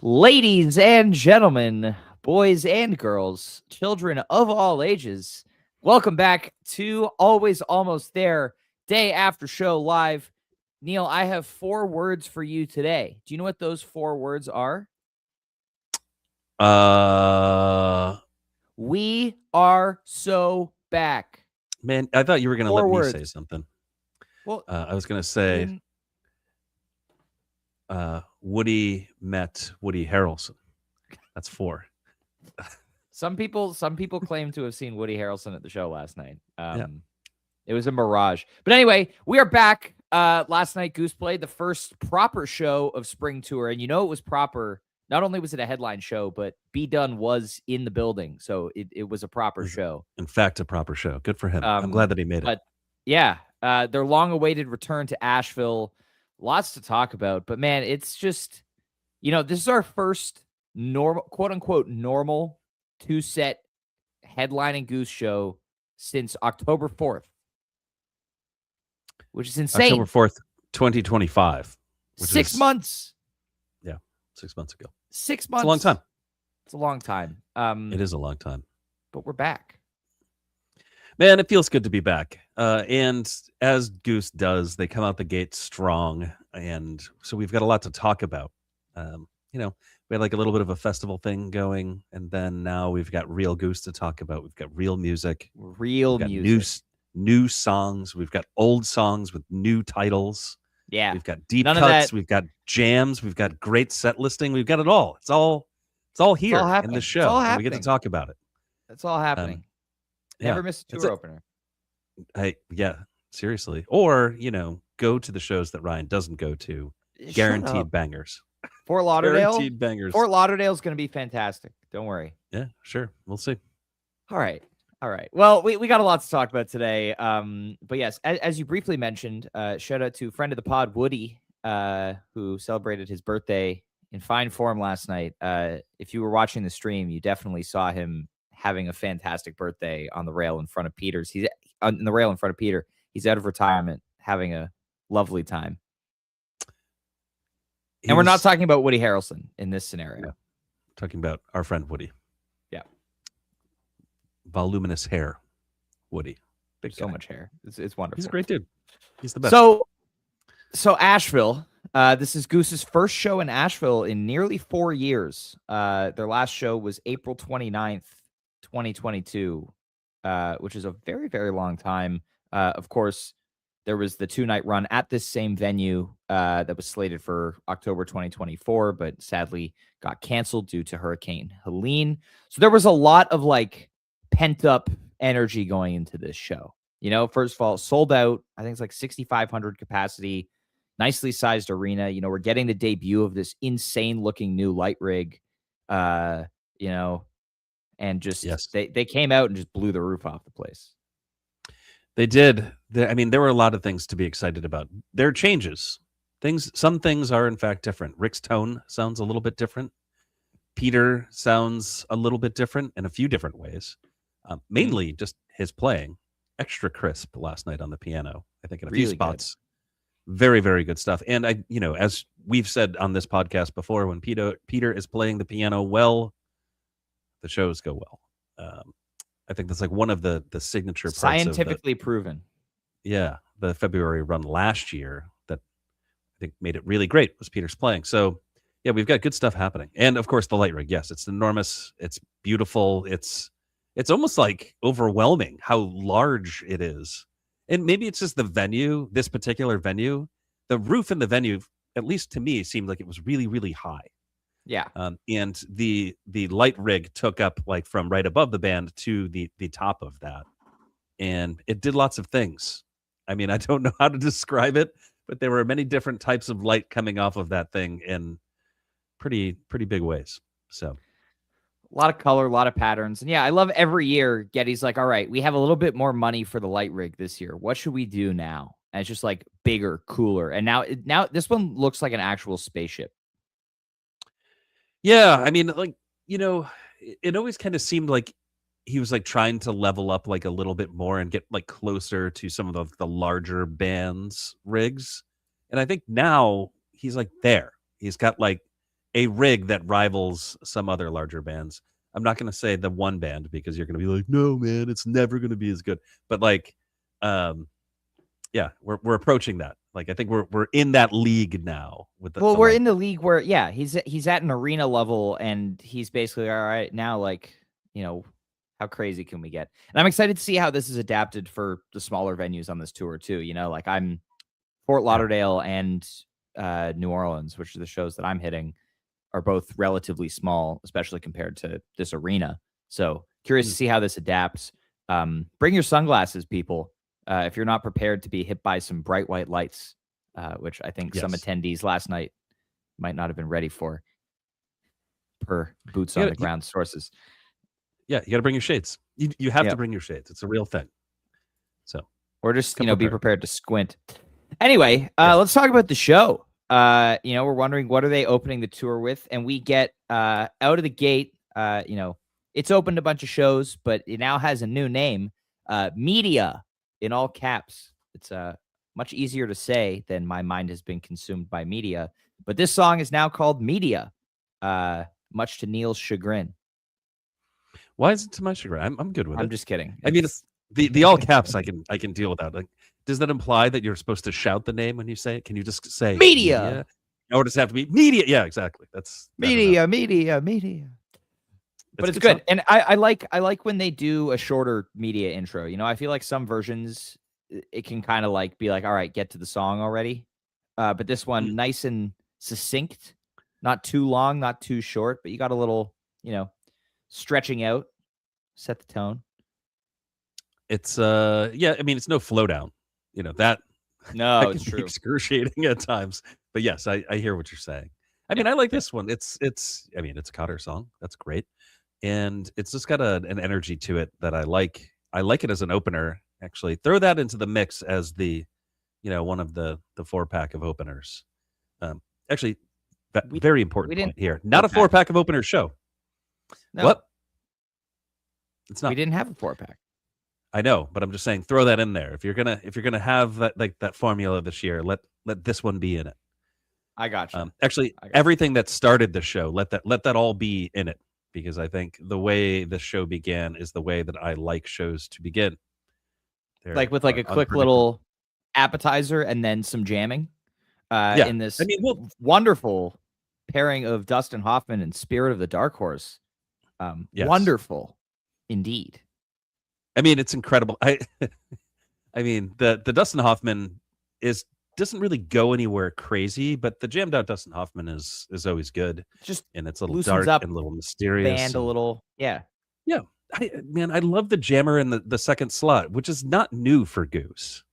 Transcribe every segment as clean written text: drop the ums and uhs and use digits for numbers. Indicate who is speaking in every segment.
Speaker 1: Ladies and gentlemen, boys and girls, children of all ages, welcome back to Always Almost There, day after show live. Neil, I have 4 words for you today. Do you know what those 4 words are? We are so back.
Speaker 2: Man, I thought you were going to
Speaker 1: 4
Speaker 2: let me
Speaker 1: words.
Speaker 2: say something.
Speaker 1: Well,
Speaker 2: I was going to say Woody met Woody Harrelson. That's 4.
Speaker 1: some people claim to have seen Woody Harrelson at the show last night.
Speaker 2: Yeah.
Speaker 1: It was a mirage. But anyway, we are back. Last night, Goose played the first proper show of Spring Tour. And you know it was proper. Not only was it a headline show, but B. Dunn was in the building. So it was a proper show.
Speaker 2: In fact, a proper show. Good for him. I'm glad that he made it.
Speaker 1: But yeah, their long-awaited return to Asheville. Lots to talk about. But man, it's just, this is our first normal, quote-unquote, normal 2-set headlining Goose show since October 4th. Which is insane.
Speaker 2: October 4th, 2025.
Speaker 1: 6 months.
Speaker 2: Yeah, 6 months ago.
Speaker 1: 6 months.
Speaker 2: It's a long time.
Speaker 1: It's a long time.
Speaker 2: It is a long time.
Speaker 1: But we're back.
Speaker 2: Man, it feels good to be back. And as Goose does, they come out the gate strong. And so we've got a lot to talk about. We had like a little bit of a festival thing going. And then now we've got real Goose to talk about. We've got real music. New songs. We've got old songs with new titles.
Speaker 1: Yeah.
Speaker 2: We've got deep cuts. We've got jams. We've got great set listing. We've got it all. It's all here in the show. And we get to talk about it.
Speaker 1: It's all happening. Never miss a tour opener.
Speaker 2: Yeah, seriously. Or, go to the shows that Ryan doesn't go to. Guaranteed bangers.
Speaker 1: Fort Lauderdale.
Speaker 2: Guaranteed bangers.
Speaker 1: Fort Lauderdale's going to be fantastic. Don't worry.
Speaker 2: Yeah, sure. We'll see.
Speaker 1: All right. Well, we got a lot to talk about today. But yes, as you briefly mentioned, shout out to friend of the pod, Woody, who celebrated his birthday in fine form last night. If you were watching the stream, you definitely saw him having a fantastic birthday on the rail in front of Peter's. He's on the rail in front of Peter. He's out of retirement, having a lovely time. And we're not talking about Woody Harrelson in this scenario.
Speaker 2: Yeah. Talking about our friend Woody.
Speaker 1: Yeah.
Speaker 2: Voluminous hair, Woody.
Speaker 1: So much hair. It's wonderful.
Speaker 2: He's a great dude. He's the best.
Speaker 1: So Asheville. This is Goose's first show in Asheville in nearly 4 years. Their last show was April 29th, 2022, which is a very, very long time. Of course, there was the 2-night run at this same venue that was slated for October 2024, but sadly got canceled due to Hurricane Helene. So there was a lot of pent up energy going into this show. First of all, sold out. I think it's like 6,500 capacity, nicely sized arena. We're getting the debut of this insane looking new light rig, and just they came out and just blew the roof off the place.
Speaker 2: They did. There were a lot of things to be excited about. There are changes. Some things are in fact different. Rick's tone sounds a little bit different. Peter sounds a little bit different in a few different ways. Mainly just his playing, extra crisp last night on the piano. I think in a few spots, very, very good stuff. And as we've said on this podcast before, when Peter is playing the piano well, the shows go well. I think that's one of the signature parts
Speaker 1: scientifically proven.
Speaker 2: Yeah, the February run last year that I think made it really great was Peter's playing. So yeah, we've got good stuff happening. And of course the light rig. Yes, it's enormous. It's beautiful. It's almost overwhelming how large it is. And maybe it's just the venue, this particular venue. The roof in the venue, at least to me, seemed like it was really, really high.
Speaker 1: Yeah.
Speaker 2: And the light rig took up from right above the band to the top of that. And it did lots of things. I don't know how to describe it, but there were many different types of light coming off of that thing in pretty big ways. So
Speaker 1: a lot of color, a lot of patterns. And yeah, I love every year Getty's all right, we have a little bit more money for the light rig this year. What should we do now? And it's just bigger, cooler. And now this one looks like an actual spaceship.
Speaker 2: Yeah. It always kind of seemed like he was trying to level up a little bit more and get closer to some of the larger bands rigs. And I think now he's there. He's got a rig that rivals some other larger bands. I'm not going to say the one band because you're going to be like, no, man, it's never going to be as good. But like, um, yeah, we're approaching that. Like, I think we're in that league now with
Speaker 1: Well,
Speaker 2: the
Speaker 1: we're
Speaker 2: like,
Speaker 1: in the league where, yeah, he's at an arena level, and he's basically all right now. Like, how crazy can we get? And I'm excited to see how this is adapted for the smaller venues on this tour too. Like I'm Fort
Speaker 2: yeah.
Speaker 1: Lauderdale and New Orleans, which are the shows that I'm hitting, are both relatively small, especially compared to this arena. So curious to see how this adapts. Bring your sunglasses, people, if you're not prepared to be hit by some bright white lights, which I think some
Speaker 2: Yes.
Speaker 1: attendees last night might not have been ready for, per boots
Speaker 2: You
Speaker 1: on
Speaker 2: gotta,
Speaker 1: the ground sources.
Speaker 2: yeah, you got to bring your shades. You have to
Speaker 1: Yep.
Speaker 2: bring your shades. It's a real thing. So,
Speaker 1: Or just,
Speaker 2: come
Speaker 1: be
Speaker 2: prepared.
Speaker 1: prepared to squint. Anyway,
Speaker 2: Yes.
Speaker 1: let's talk about the show. We're wondering, what are they opening the tour with? And we get out of the gate, it's opened a bunch of shows, but it now has a new name, Media, in all caps. It's much easier to say than my mind has been consumed by media. But this song is now called Media, much to Neil's chagrin.
Speaker 2: Why is it to my chagrin? I'm good with it.
Speaker 1: I'm just kidding.
Speaker 2: I mean, it's the all caps I can deal without. Like, does that imply that you're supposed to shout the name when you say it? Can you just say
Speaker 1: Media?
Speaker 2: Or does it have to be media? Yeah, exactly. That's
Speaker 1: Media. But it's good.
Speaker 2: song.
Speaker 1: And I like when they do a shorter media intro. I feel like some versions, it can kind of like be like, all right, get to the song already. But this one, nice and succinct, not too long, not too short, but you got a little, stretching out, set the tone.
Speaker 2: It's yeah, I mean, it's no flow down. That
Speaker 1: No,
Speaker 2: that
Speaker 1: it's
Speaker 2: can be
Speaker 1: true.
Speaker 2: excruciating at times. But yes, I hear what you're saying. I mean, I like this one. It's I mean, it's a Cotter song. That's great. And it's just got an energy to it that I like. I like it as an opener. Actually, throw that into the mix as the, one of the 4-pack of openers. Actually, very important point here. Not a 4-pack of openers show.
Speaker 1: No.
Speaker 2: What? It's not.
Speaker 1: We didn't have a 4-pack.
Speaker 2: I know, but I'm just saying, throw that in there. If you're gonna have that, like, that formula this year, let this one be in it.
Speaker 1: I got you.
Speaker 2: Actually, everything that started the show, let that all be in it, because I think the way the show began is the way that I like shows to begin.
Speaker 1: Like with like a quick little appetizer and then some jamming. In this wonderful pairing of Dustin Hoffman and Spirit of the Dark Horse.
Speaker 2: Yes.
Speaker 1: Wonderful indeed.
Speaker 2: I mean, it's incredible. I mean, the Dustin Hoffman doesn't really go anywhere crazy, but the jammed out Dustin Hoffman is always good.
Speaker 1: Just
Speaker 2: and it's a little dark and a little mysterious.
Speaker 1: Band a little, yeah.
Speaker 2: Yeah. I love the jammer in the second slot, which is not new for Goose,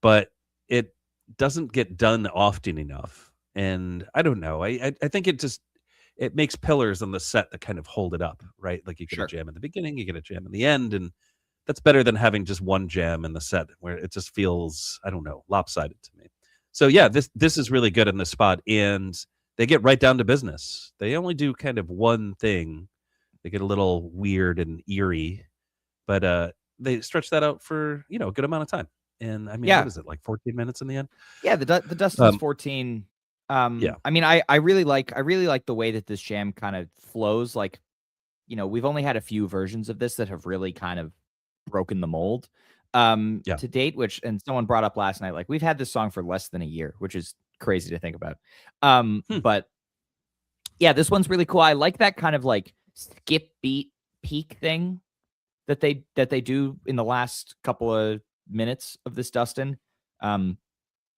Speaker 2: but it doesn't get done often enough. And I don't know. I think it makes pillars on the set that kind of hold it up, right? Like, you get a jam in the beginning, you get a jam in the end, and that's better than having just one jam in the set where it just feels, I don't know, lopsided to me. So yeah, this is really good in this spot, and they get right down to business. They only do kind of one thing. They get a little weird and eerie, but they stretch that out for, a good amount of time. And I mean, what is it, like 14 minutes in the end?
Speaker 1: Yeah, the Dustin's 14.
Speaker 2: Yeah.
Speaker 1: I mean, I really like the way that this jam kind of flows. Like, we've only had a few versions of this that have really kind of broken the mold to date, and someone brought up last night, like, we've had this song for less than a year, which is crazy to think about. But yeah, this one's really cool. I like that kind of like skip beat peak thing that they do in the last couple of minutes of this Dustin. They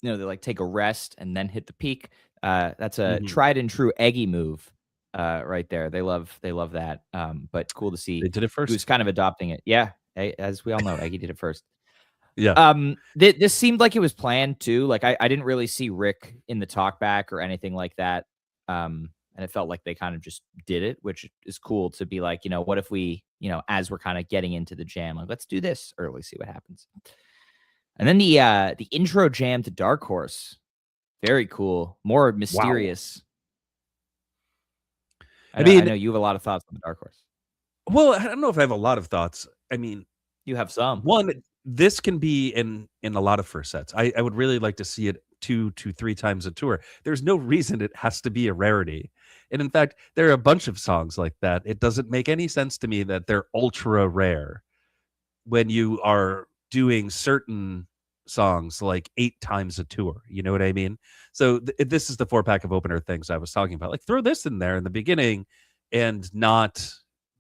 Speaker 1: like take a rest and then hit the peak. That's a tried and true Eggy move right there. They love that. But cool to see
Speaker 2: they did it first.
Speaker 1: Who's kind of adopting it. Yeah. As we all know, Eggy did it first.
Speaker 2: Yeah.
Speaker 1: This seemed like it was planned too. Like, I didn't really see Rick in the talkback or anything like that. And it felt like they kind of just did it, which is cool to be like, what if we, as we're kind of getting into the jam, like, let's do this early, see what happens. And then the intro jam to Dark Horse, very cool, more mysterious. Wow. I know you have a lot of thoughts on the Dark Horse.
Speaker 2: Well, I don't know if I have a lot of thoughts. I mean,
Speaker 1: you have some.
Speaker 2: One, this can be in a lot of first sets. I would really like to see it 2 to 3 times a tour. There's no reason it has to be a rarity. And in fact, there are a bunch of songs like that. It doesn't make any sense to me that they're ultra rare when you are doing certain songs like 8 times a tour. You know what I mean? So this is the 4-pack of opener things I was talking about. Like throw this in there in the beginning and not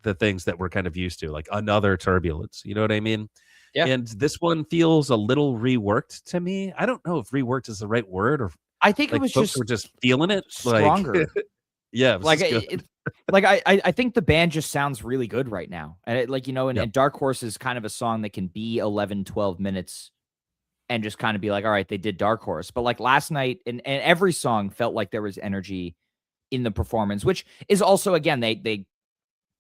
Speaker 2: the things that we're kind of used to, like Another Turbulence. You know what I mean?
Speaker 1: Yeah.
Speaker 2: And this one feels a little reworked to me. I don't know if reworked is the right word, or
Speaker 1: I think
Speaker 2: like
Speaker 1: it was
Speaker 2: folks were just feeling it.
Speaker 1: stronger.
Speaker 2: Like, yeah, it was
Speaker 1: Like
Speaker 2: just good.
Speaker 1: I think the band just sounds really good right now. And and Dark Horse is kind of a song that can be 11, 12 minutes and just kind of be like, all right, they did Dark Horse. But like last night, and every song felt like there was energy in the performance, which is also, again, they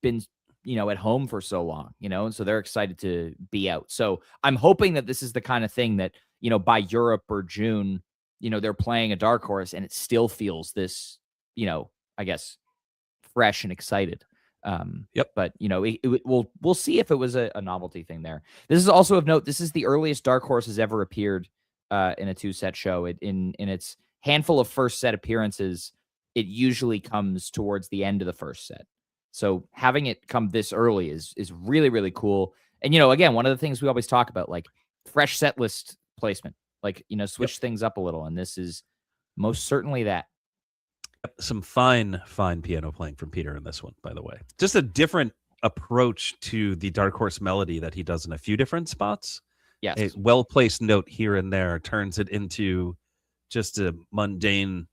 Speaker 1: been, at home for so long, and so they're excited to be out. So I'm hoping that this is the kind of thing that, by Europe or June, they're playing a Dark Horse and it still feels this, I guess, fresh and excited. But we'll see if it was a novelty thing there. This is also of note. This is the earliest Dark Horse has ever appeared in a 2-set show. In its handful of first set appearances, it usually comes towards the end of the first set. So having it come this early is really, really cool. And again, one of the things we always talk about, like fresh set list placement, like switch things up a little, and this is most certainly that.
Speaker 2: Some fine piano playing from Peter in this one, by the way. Just a different approach to the Dark Horse melody that he does in a few different spots.
Speaker 1: Yes.
Speaker 2: A well-placed note here and there turns it into just a mundane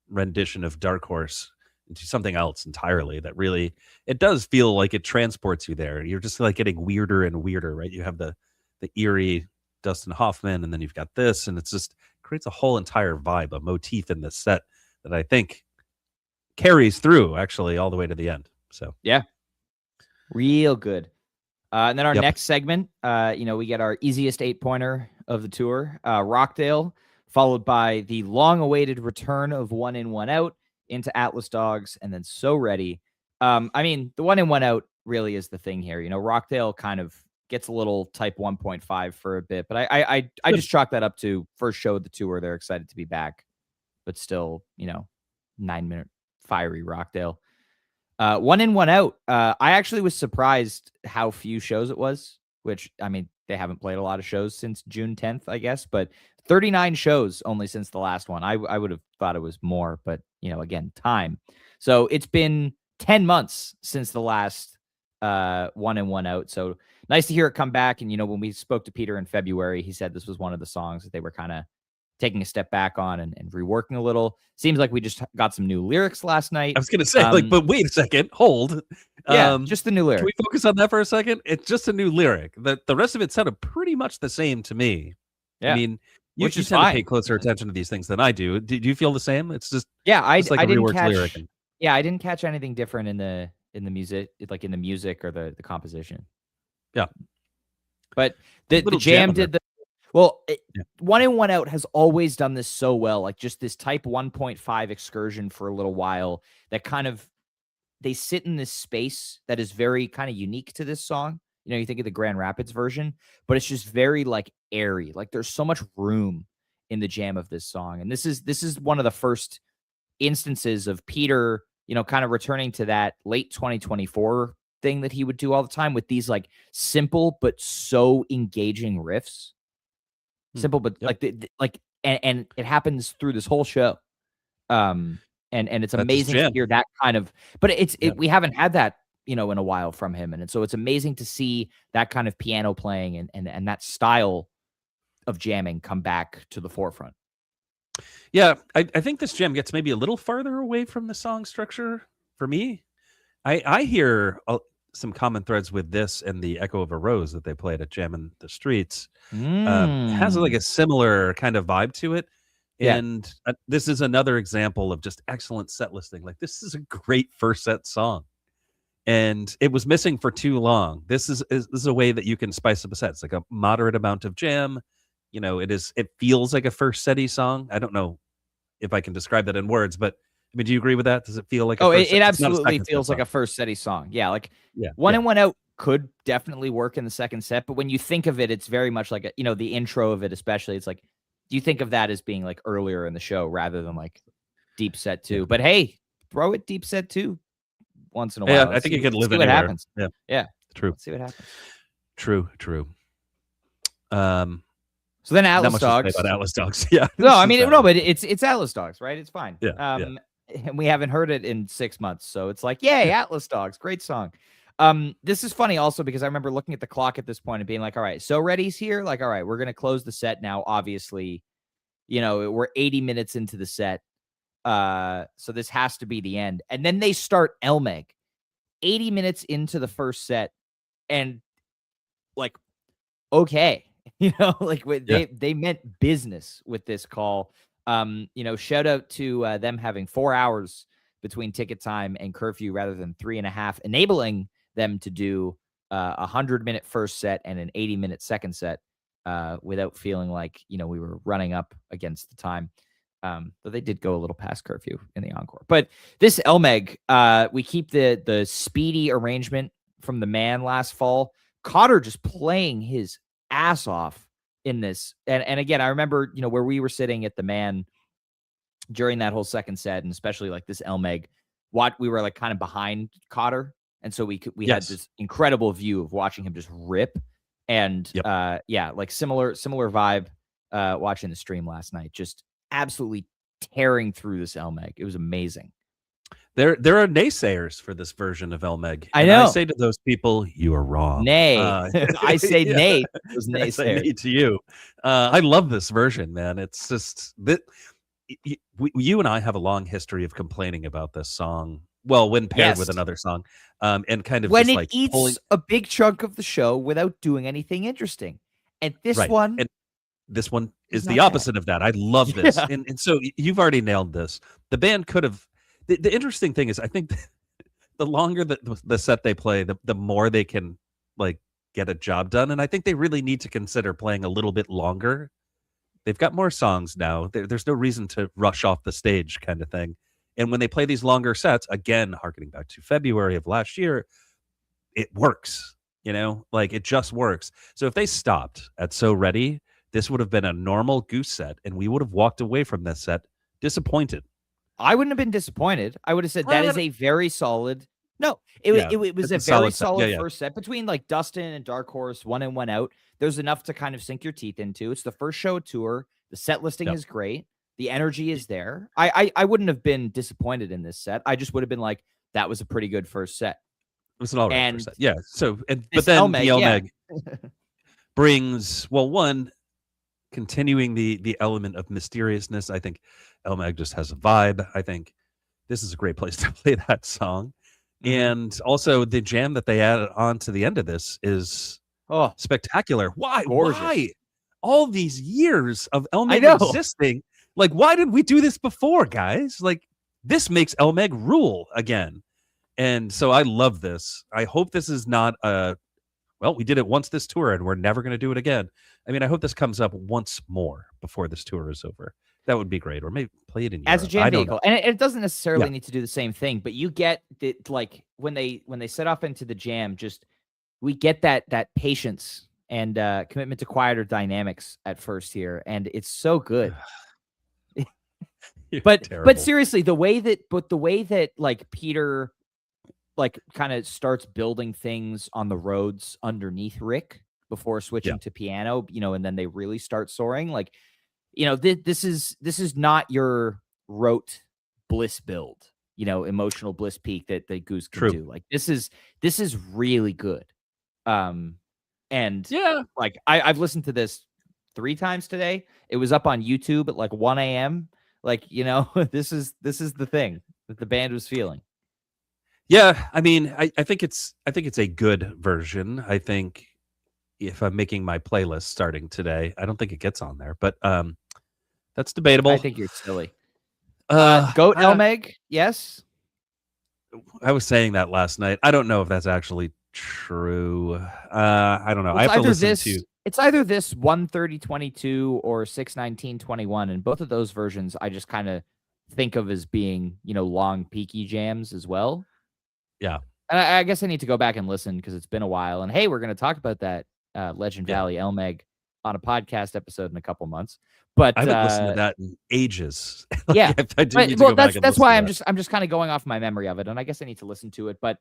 Speaker 2: rendition of Dark Horse into something else entirely that really, it does feel like it transports you there. You're just like getting weirder and weirder, right? You have the eerie Dustin Hoffman, and then you've got this, and it's just creates a whole entire vibe, a motif in this set that I think carries through actually all the way to the end. So
Speaker 1: yeah, real good. And then our next segment, we get our easiest 8-pointer of the tour, Rockdale, followed by the long-awaited return of One In, One Out into Atlas Dogs, and then So Ready. I mean, the One In, One Out really is the thing here. Rockdale kind of gets a little type 1.5 for a bit, but I just chalk that up to first show of the tour. They're excited to be back, but still, 9-minute fiery Rockdale. One In, One Out. I actually was surprised how few shows it was, which, I mean, they haven't played a lot of shows since June 10th, I guess, but 39 shows only since the last one. I would have thought it was more, but, again, time. So it's been 10 months since the last One In, One Out. So nice to hear it come back. And, when we spoke to Peter in February, he said this was one of the songs that they were kind of taking a step back on and reworking a little. Seems like we just got some new lyrics last night.
Speaker 2: I was going to say, but wait a second, hold.
Speaker 1: Yeah, just the new lyric.
Speaker 2: Can we focus on that for a second? It's just a new lyric. The rest of it sounded pretty much the same to me.
Speaker 1: Yeah.
Speaker 2: I mean, you tend
Speaker 1: fine.
Speaker 2: to pay closer attention to these things than I do. Did you feel the same? It's just
Speaker 1: I
Speaker 2: didn't catch lyric.
Speaker 1: Yeah, I didn't catch anything different in the music, like in the music or the composition.
Speaker 2: Yeah,
Speaker 1: but the jam did the. Well, One In, One Out has always done this so well, like just this type 1.5 excursion for a little while that kind of, they sit in this space that is very kind of unique to this song. You think of the Grand Rapids version, but it's just very like airy. Like there's so much room in the jam of this song. And this is one of the first instances of Peter, kind of returning to that late 2024 thing that he would do all the time with these like simple, but so engaging riffs. Simple, but and it happens through this whole show. And it's amazing to hear that kind of, but we haven't had that, in a while from him. And so it's amazing to see that kind of piano playing and that style of jamming come back to the forefront.
Speaker 2: Yeah. I think this jam gets maybe a little farther away from the song structure for me. I hear some common threads with this and the Echo of a Rose that they played at Jam in the Streets. Has like a similar kind of vibe to it. And this is another example of just excellent set listing. Like this is a great first set song. And it was missing for too long. This is a way that you can spice up a set. It's like a moderate amount of jam. It feels like a first setty song. I don't know if I can describe that in words, but I mean, do you agree with that? Does it feel like
Speaker 1: it absolutely feels like a first setty song. Yeah, like One In, One Out could definitely work in the second set, but when you think of it, it's very much like the intro of it, especially. It's like you think of that as being like earlier in the show rather than like deep set 2?
Speaker 2: Yeah.
Speaker 1: But hey, throw it deep set 2 once in a
Speaker 2: Yeah,
Speaker 1: while.
Speaker 2: I think it could live
Speaker 1: See what
Speaker 2: anywhere.
Speaker 1: happens.
Speaker 2: Yeah,
Speaker 1: Yeah.
Speaker 2: true,
Speaker 1: Let's see what happens.
Speaker 2: true.
Speaker 1: So then
Speaker 2: Not
Speaker 1: Atlas
Speaker 2: much to say
Speaker 1: Dogs.
Speaker 2: about Atlas Dogs. Yeah.
Speaker 1: No, I
Speaker 2: this is
Speaker 1: mean, no,
Speaker 2: Atlas.
Speaker 1: but it's Atlas Dogs, right? It's fine.
Speaker 2: Yeah,
Speaker 1: And we haven't heard it in 6 months, so it's like, yay,
Speaker 2: Yeah.
Speaker 1: Atlas Dogs, great song. This is funny also because I remember looking at the clock at this point and being like, all right, so Reddy's here. Like, all right, we're gonna close the set now. Obviously, we're 80 minutes into the set. So this has to be the end. And then they start Elmeg 80 minutes into the first set, and like, okay. Like they meant business with this call. Shout out to them having 4 hours between ticket time and curfew rather than 3.5, enabling them to do a 100-minute first set and an 80-minute second set without feeling like we were running up against the time. Though they did go a little past curfew in the encore. But this Elmeg, we keep the speedy arrangement from the Man last fall. Cotter just playing his ass off in this. And again, I remember, where we were sitting at the Man during that whole second set, and especially like this Elmeg, we were like kind of behind Cotter. And so we had this incredible view of watching him just rip. And like similar vibe watching the stream last night, just absolutely tearing through this Elmeg. It was amazing.
Speaker 2: There are naysayers for this version of Elmeg.
Speaker 1: I know.
Speaker 2: I say to those people, you are wrong.
Speaker 1: Nay. I say nay. Those naysayers.
Speaker 2: I say nay to you. I love this version, man. It's just that you and I have a long history of complaining about this song. Well, when paired with another song, and kind of
Speaker 1: when
Speaker 2: just
Speaker 1: it
Speaker 2: like
Speaker 1: eats a big chunk of the show without doing anything interesting. And this one,
Speaker 2: and this one is the opposite of that. I love this, and so you've already nailed this. The band could have. The interesting thing is, I think the longer the set they play, the more they can like get a job done. And I think they really need to consider playing a little bit longer. They've got more songs now. There's no reason to rush off the stage kind of thing. And when they play these longer sets, again, harkening back to February of last year, it works, like it just works. So if they stopped at So Ready, this would have been a normal Goose set, and we would have walked away from this set disappointed.
Speaker 1: I wouldn't have been disappointed. I would have said that is a very solid. No, it was a very solid first set between like Dustin and Dark Horse, one in, one out. There's enough to kind of sink your teeth into. It's the first show tour. The set listing is great. The energy is there. I wouldn't have been disappointed in this set. I just would have been like, that was a pretty good first set.
Speaker 2: It was an all right first set. Yeah. So, but then Elmeg, the Elmeg brings, one, continuing the element of mysteriousness. I think Elmeg just has a vibe. I think this is a great place to play that song. And also the jam that they added on to the end of this is spectacular. Why?
Speaker 1: Gorgeous.
Speaker 2: Why? All these years of Elmeg existing, like, why did we do this before, guys? Like, this makes Elmeg rule again. And so I love this. I hope this is not we did it once this tour and we're never going to do it again. I mean, I hope this comes up once more before this tour is over. That would be great. Or maybe play it in Europe.
Speaker 1: As a jam vehicle. And it doesn't necessarily need to do the same thing, but you get that, like, when they set off into the jam, we get that patience and commitment to quieter dynamics at first here. And it's so good. But seriously, the way that like Peter like kind of starts building things on the roads underneath Rick before switching to piano, and then they really start soaring. Like, this is not your rote bliss build, emotional bliss peak that Goose can do. Like, this is really good. And like I've listened to this 3 times today. It was up on YouTube at like 1 a.m. Like, this is the thing that the band was feeling.
Speaker 2: Yeah, I mean, I think it's a good version. I think if I'm making my playlist starting today, I don't think it gets on there, but that's debatable.
Speaker 1: I think you're silly. Goat Elmeg, yes.
Speaker 2: I was saying that last night. I don't know if that's actually true. I don't know. I have to listen to.
Speaker 1: It's either this 1:30:22 or 6:19:21, and both of those versions I just kind of think of as being, long peaky jams as well.
Speaker 2: Yeah.
Speaker 1: And I guess I need to go back and listen because it's been a while. And hey, we're going to talk about that Legend Valley Elmeg on a podcast episode in a couple months. But
Speaker 2: I haven't listened to that in ages.
Speaker 1: Yeah,
Speaker 2: I do need to go back and
Speaker 1: that's
Speaker 2: listen
Speaker 1: why
Speaker 2: to
Speaker 1: I'm just kind of going off my memory of it, and I guess I need to listen to it. But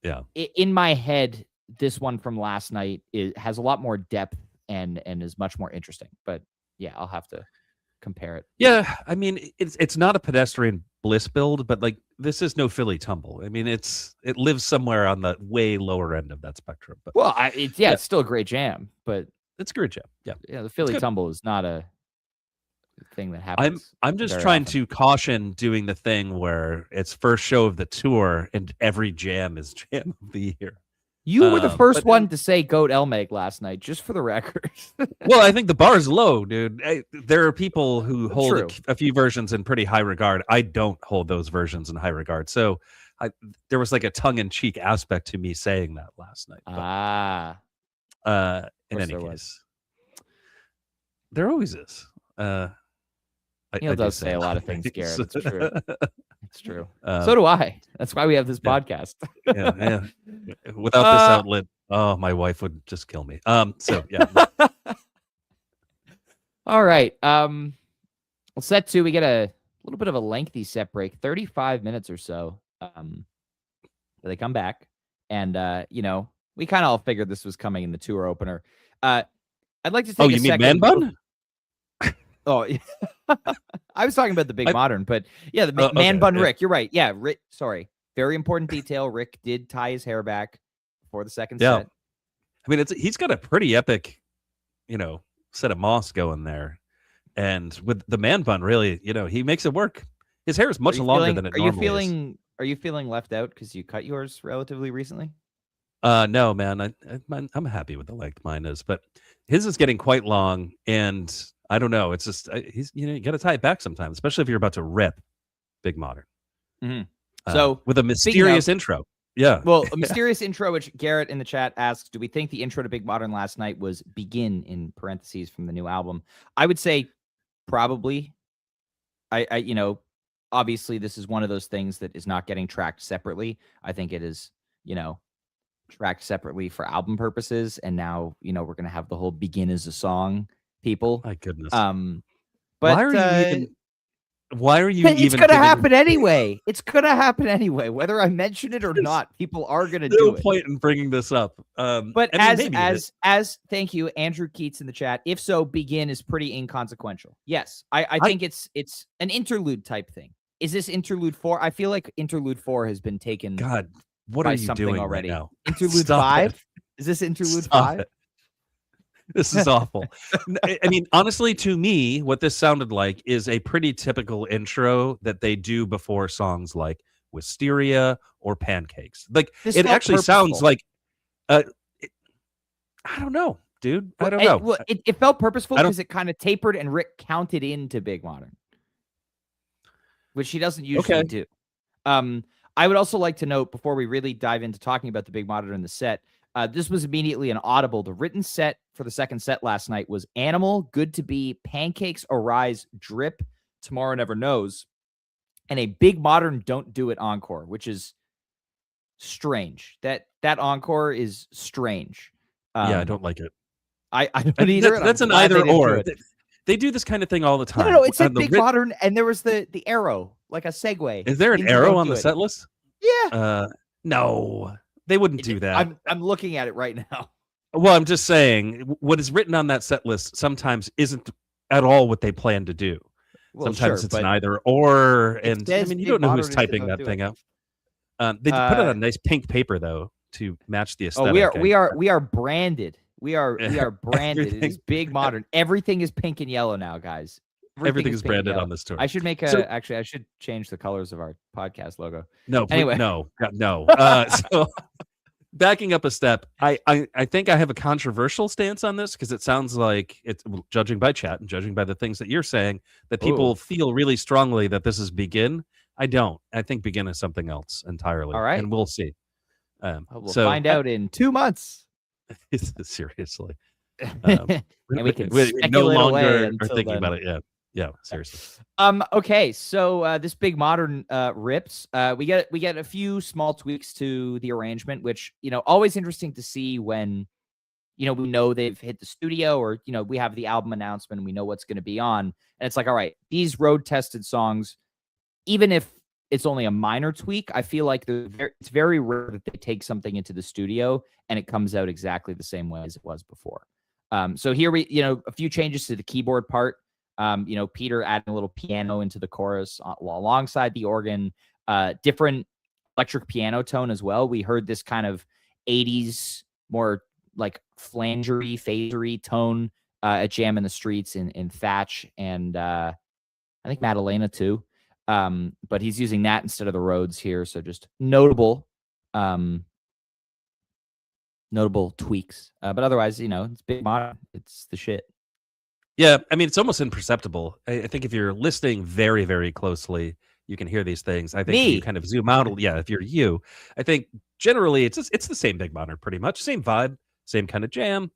Speaker 2: yeah,
Speaker 1: in my head, this one from last night has a lot more depth and is much more interesting. But yeah, I'll have to compare it.
Speaker 2: yeah. I mean, it's not a pedestrian bliss build, but like this is no Philly tumble. I mean, it lives somewhere on the way lower end of that spectrum. But
Speaker 1: Well, it's still a great jam, but
Speaker 2: it's a great jam. Yeah,
Speaker 1: the Philly tumble is not a thing that happens.
Speaker 2: I'm just
Speaker 1: very
Speaker 2: trying
Speaker 1: often.
Speaker 2: to caution doing the thing where it's first show of the tour and every jam is jam of the year.
Speaker 1: You were the first
Speaker 2: but
Speaker 1: one to say Goat Elmeg last night, just for the record.
Speaker 2: Well, I think the bar is low, dude. There are people who hold
Speaker 1: True.
Speaker 2: a few versions in pretty high regard. I don't hold those versions in high regard. So there was like a tongue-in-cheek aspect to me saying that last night. But, in any case, there always is.
Speaker 1: Neil does say a lot of things, Garrett. It's true. It's true.
Speaker 2: Um,
Speaker 1: So do I. That's why we have this podcast.
Speaker 2: yeah. Without this outlet, oh, my wife would just kill me. So yeah.
Speaker 1: All right. Well, set two, we get a little bit of a lengthy set break, 35 minutes or so. They come back, and we kind of all figured this was coming in the tour opener. I'd like to take
Speaker 2: you
Speaker 1: a
Speaker 2: mean
Speaker 1: second.
Speaker 2: Man Bun?
Speaker 1: Oh, I was talking about the Big Modern, but yeah, the Man
Speaker 2: okay,
Speaker 1: Bun
Speaker 2: yeah.
Speaker 1: Rick. You're right. Yeah, Rick. Sorry, very important detail. Rick did tie his hair back before the second set.
Speaker 2: I mean, he's got a pretty epic, set of moss going there, and with the Man Bun, really, he makes it work. His hair is much longer than it normally is.
Speaker 1: Are you feeling left out because you cut yours relatively recently?
Speaker 2: No, man, I'm happy with the length mine is, but his is getting quite long, and I don't know. It's just you got to tie it back sometimes, especially if you're about to rip Big Modern.
Speaker 1: Mm-hmm. So
Speaker 2: with a mysterious intro, yeah.
Speaker 1: Well, a mysterious intro, which Garrett in the chat asks, "Do we think the intro to Big Modern last night was Begin in parentheses from the new album?" I would say probably. Obviously this is one of those things that is not getting tracked separately. I think it is, tracked separately for album purposes, and now we're gonna have the whole Begin as a song people.
Speaker 2: My goodness.
Speaker 1: But
Speaker 2: why are you even
Speaker 1: it's gonna happen anyway. It's gonna happen anyway, whether I mention it or not. People are gonna do it.
Speaker 2: No point in bringing this up.
Speaker 1: But as thank you, Andrew Keats in the chat. If so, Begin is pretty inconsequential. Yes, I think it's an interlude type thing. Is this interlude 4? I feel like interlude 4 has been taken.
Speaker 2: God, what are you doing
Speaker 1: already?
Speaker 2: Right now?
Speaker 1: Interlude 5? Is this interlude 5?
Speaker 2: This is awful. I mean, honestly, to me, what this sounded like is a pretty typical intro that they do before songs like Wisteria or Pancakes. Like it actually sounds like I don't know, dude. I don't know.
Speaker 1: It felt purposeful because it kind of tapered and Rick counted into Big Modern, which he doesn't usually do. I would also like to note before we really dive into talking about the Big Modern in the set, this was immediately an audible. The written set for the second set last night was Animal, Good to Be, Pancakes, Arise, Drip, Tomorrow Never Knows, and a Big Modern Don't Do It encore, which is strange. That encore is strange.
Speaker 2: Yeah, I don't like it.
Speaker 1: I don't either.
Speaker 2: That's an either or. They do this kind of thing all the time.
Speaker 1: No, it said Big Modern, and there was the arrow, like a segue.
Speaker 2: Is there an arrow on the set list?
Speaker 1: Yeah.
Speaker 2: No, they wouldn't do that.
Speaker 1: I'm looking at it right now.
Speaker 2: Well, I'm just saying what is written on that set list sometimes isn't at all what they plan to do. Well, sometimes it's an either or, and I mean, you don't know who's typing that thing out. They put it on nice pink paper though to match the aesthetic.
Speaker 1: We are branded. We are branded. It is Big Modern. Everything is pink and yellow now, guys.
Speaker 2: Everything is branded on this tour.
Speaker 1: I should make actually I should change the colors of our podcast logo.
Speaker 2: No,
Speaker 1: anyway.
Speaker 2: No. So backing up a step, I think I have a controversial stance on this because it sounds like it's judging by chat and judging by the things that you're saying that people feel really strongly that this is Begin. I don't. I think Begin is something else entirely.
Speaker 1: All right,
Speaker 2: and we'll see.
Speaker 1: We'll find out in 2 months.
Speaker 2: Seriously,
Speaker 1: and we can
Speaker 2: no longer
Speaker 1: are
Speaker 2: thinking about it. Yeah, seriously.
Speaker 1: Okay, so this Big Modern rips. We get a few small tweaks to the arrangement, which always interesting to see when we know they've hit the studio, or, we have the album announcement and we know what's going to be on. And it's like, all right, these road tested songs, even if it's only a minor tweak, I feel like it's very rare that they take something into the studio and it comes out exactly the same way as it was before. So here we, a few changes to the keyboard part. Peter adding a little piano into the chorus alongside the organ, different electric piano tone as well. We heard this kind of 80s, more like flangery, phasery tone at Jam in the Streets in Thatch, and I think Madalena too. But he's using that instead of the Rhodes here. So just notable tweaks. But otherwise, it's big modern. It's the shit.
Speaker 2: Yeah, I mean, it's almost imperceptible. I think if you're listening very, very closely, you can hear these things. I think if you kind of zoom out, if you're you, I think generally it's the same big modern, pretty much same vibe, same kind of jam,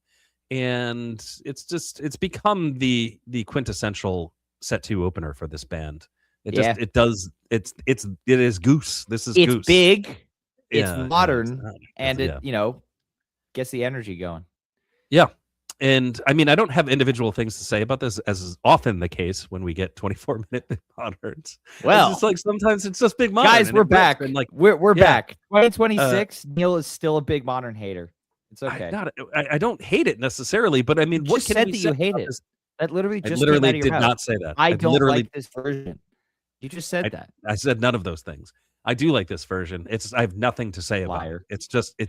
Speaker 2: and it's become the quintessential set 2 opener for this band. It is Goose. This is Goose.
Speaker 1: It's big, it's modern, and it gets the energy going.
Speaker 2: Yeah. And I mean, I don't have individual things to say about this, as is often the case when we get 24-minute big moderns.
Speaker 1: Well,
Speaker 2: it's like sometimes it's just big modern.
Speaker 1: Guys, we're back. We're back. 2026. Neil is still a big modern hater. It's okay.
Speaker 2: I don't hate it necessarily, but I mean, what can we say?
Speaker 1: You hate it? That literally just
Speaker 2: came out of your
Speaker 1: did
Speaker 2: mouth. Not say that.
Speaker 1: I don't like this version. You just said that.
Speaker 2: I said none of those things. I do like this version. I have nothing to say about it. It's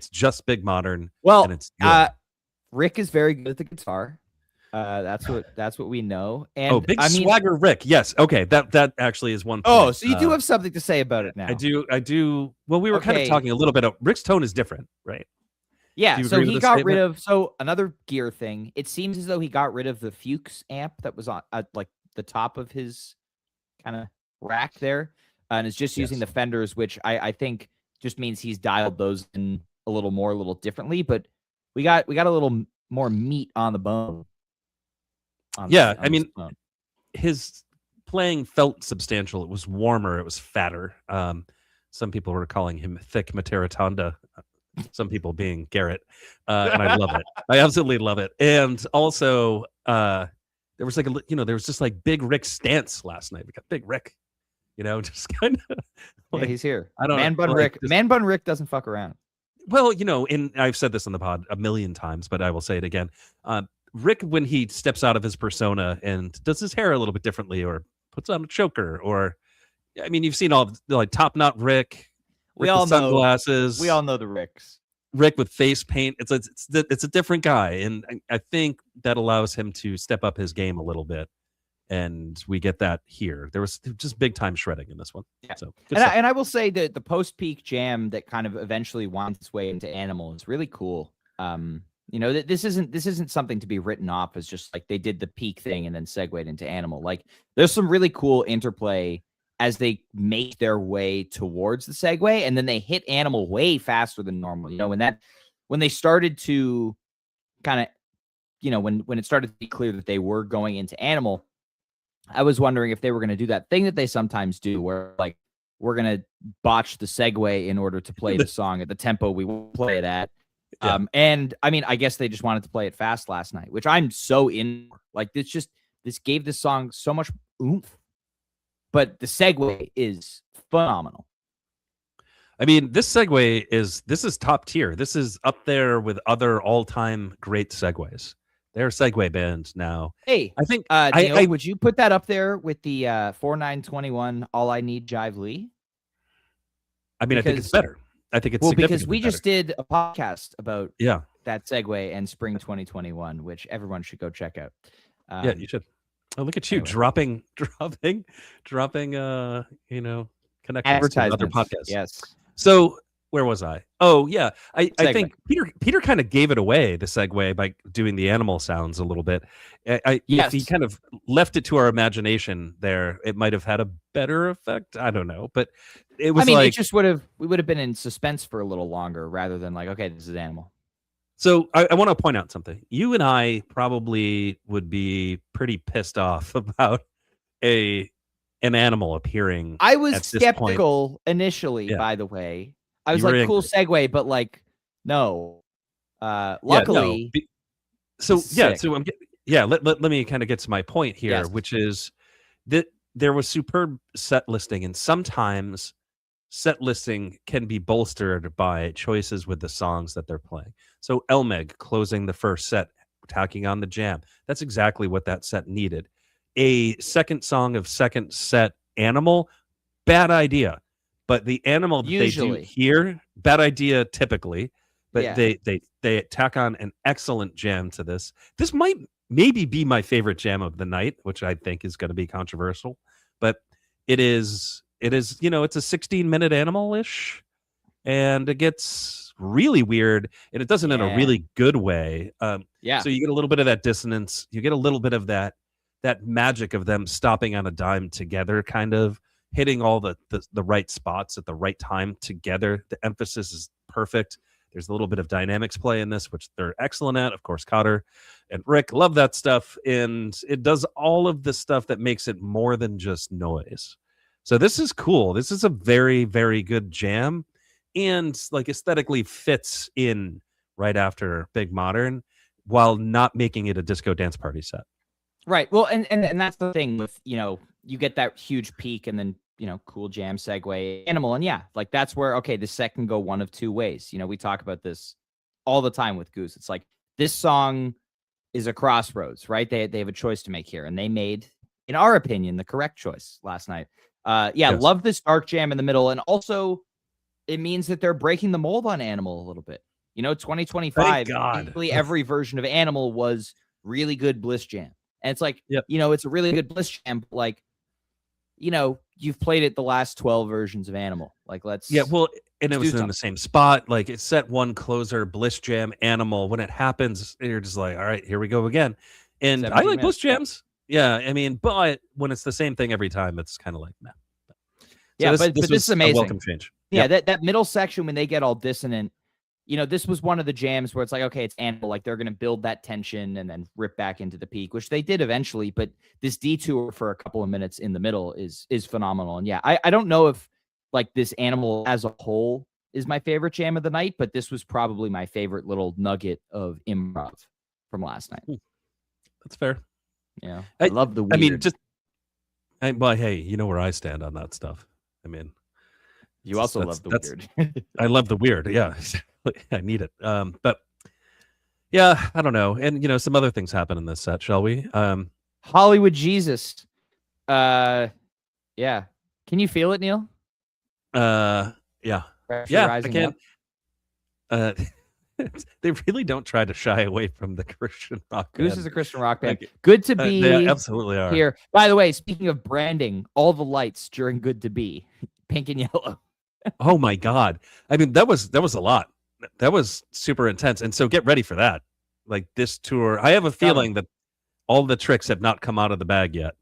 Speaker 2: just big modern.
Speaker 1: Well,
Speaker 2: and it's
Speaker 1: Rick is very good at the guitar. That's what we know. And
Speaker 2: big swagger Rick. Yes. Okay. That actually is one point.
Speaker 1: Oh, so you do have something to say about it now.
Speaker 2: I do. Well, we were kind of talking a little bit. Rick's tone is different, right?
Speaker 1: Yeah. So he got rid of. So another gear thing. It seems as though he got rid of the Fuchs amp that was on like the top of his kind of rack there, and is just using the Fenders, which I think just means he's dialed those in a little differently. But we got a little more meat on the bone. I mean, his playing felt substantial. It was warmer. It was fatter. Some people were calling him thick Materatanda. Some people being Garrett, and I love it. I absolutely love it. And also, there was there was just like Big Rick stance last night. We got Big Rick, just kind of. He's here.
Speaker 2: I don't
Speaker 1: Man
Speaker 2: know,
Speaker 1: Bun Rick. Man Bun Rick doesn't fuck around.
Speaker 2: Well, and I've said this on the pod a million times, but I will say it again. Rick, when he steps out of his persona and does his hair a little bit differently, or puts on a choker, or, I mean, you've seen all like Top Knot Rick.
Speaker 1: We all know
Speaker 2: sunglasses.
Speaker 1: We all know the Ricks.
Speaker 2: Rick with face paint. It's a different guy, and I think that allows him to step up his game a little bit. And we get that here. There was just big time shredding in this one.
Speaker 1: Yeah.
Speaker 2: So,
Speaker 1: and I will say that the post peak jam that kind of eventually winds its way into Animal is really cool. This isn't something to be written off as just like they did the peak thing and then segued into Animal. Like there's some really cool interplay as they make their way towards the segue, and then they hit Animal way faster than normal. When they started to kind of, when it started to be clear that they were going into Animal, I was wondering if they were going to do that thing that they sometimes do where like, we're going to botch the segue in order to play the song at the tempo we will play it at. Yeah. And I mean, I guess they just wanted to play it fast last night, which I'm so in. Like this gave this song so much oomph, but the segue is phenomenal.
Speaker 2: I mean, this is top tier. This is up there with other all-time great segues. They're a segue band now.
Speaker 1: Hey,
Speaker 2: I think
Speaker 1: Neil, would you put that up there with the 4921 All I Need Jive Lee?
Speaker 2: I mean, I think it's better. I think it's
Speaker 1: because we just did a podcast about
Speaker 2: that
Speaker 1: segue and Spring 2021, which everyone should go check out.
Speaker 2: Yeah, you should. Oh, look at you dropping connections to other podcasts.
Speaker 1: Yes.
Speaker 2: So where was I? Oh yeah, I think Peter kind of gave it away, the segue, by doing the animal sounds a little bit. If he kind of left it to our imagination there, it might have had a better effect. I don't know, but it was.
Speaker 1: it just we would have been in suspense for a little longer rather than like, okay, this is Animal.
Speaker 2: So I want to point out something. You and I probably would be pretty pissed off about an animal appearing.
Speaker 1: I was skeptical initially, by the way. I was like, cool segue, but like, no. Luckily,
Speaker 2: So
Speaker 1: Sick.
Speaker 2: so let me kind of get to my point here,
Speaker 1: Yes.
Speaker 2: which is that there was superb set listing, and sometimes set listing can be bolstered by choices with the songs that they're playing. So Elmeg closing the first set, tacking on the jam. That's exactly what that set needed. A second song of second set, Animal, bad idea. But the Animal that they do
Speaker 1: Usually.
Speaker 2: here, bad idea typically. But
Speaker 1: Yeah.
Speaker 2: they tack on an excellent jam to this. This might maybe be my favorite jam of the night, which I think is going to be controversial. But it is, it's a 16-minute Animal-ish, and it gets really weird, and it does it in a really good way.
Speaker 1: Yeah.
Speaker 2: So you get a little bit of that dissonance. You get a little bit of that magic of them stopping on a dime together, kind of hitting all the right spots at the right time together. The emphasis is perfect. There's a little bit of dynamics play in this, which they're excellent at. Of course, Cotter and Rick love that stuff, and it does all of the stuff that makes it more than just noise. So this is cool. This is a very, very good jam, and like aesthetically fits in right after Big Modern, while not making it a disco dance party set.
Speaker 1: Right. Well, and that's the thing with, you get that huge peak and then, cool jam segue Animal. And yeah, like that's where, okay, the set can go one of two ways. We talk about this all the time with Goose. It's like this song is a crossroads, right? They have a choice to make here, and they made, in our opinion, the correct choice last night. Yes. Love this dark jam in the middle. And also it means that they're breaking the mold on Animal a little bit. 2025, basically every version of Animal was really good Bliss jam. And it's like, it's a really good Bliss jam, but like, you've played it the last 12 versions of Animal. Like, let's.
Speaker 2: Yeah, well, and it was in the same spot. Like, it's set one closer, Bliss jam, Animal. When it happens, you're just like, all right, here we go again. And I like Bliss jams. Yeah, I mean, but when it's the same thing every time, it's kind of like, nah.
Speaker 1: So but this is amazing.
Speaker 2: A welcome change.
Speaker 1: Yeah, that middle section when they get all dissonant. This was one of the jams where it's like, okay, it's Animal. Like they're going to build that tension and then rip back into the peak, which they did eventually. But this detour for a couple of minutes in the middle is phenomenal. And yeah, I don't know if like this Animal as a whole is my favorite jam of the night, but this was probably my favorite little nugget of improv from last night.
Speaker 2: That's fair.
Speaker 1: Yeah, I love the weird.
Speaker 2: Well, hey, you know where I stand on that stuff. I mean,
Speaker 1: you also love the weird.
Speaker 2: I love the weird. Yeah. I need it. But yeah, I don't know. And some other things happen in this set, shall we?
Speaker 1: Hollywood Jesus. Yeah. Can you feel it, Neil?
Speaker 2: Yeah. Yeah, I can. They really don't try to shy away from the Christian rock band.
Speaker 1: Goose is a Christian rock band. Good to be
Speaker 2: they absolutely are.
Speaker 1: Here. By the way, speaking of branding, all the lights during Good to Be, pink and yellow.
Speaker 2: Oh my God. I mean, that was a lot. That was super intense. And so get ready for that. Like this tour, I have a feeling that all the tricks have not come out of the bag yet.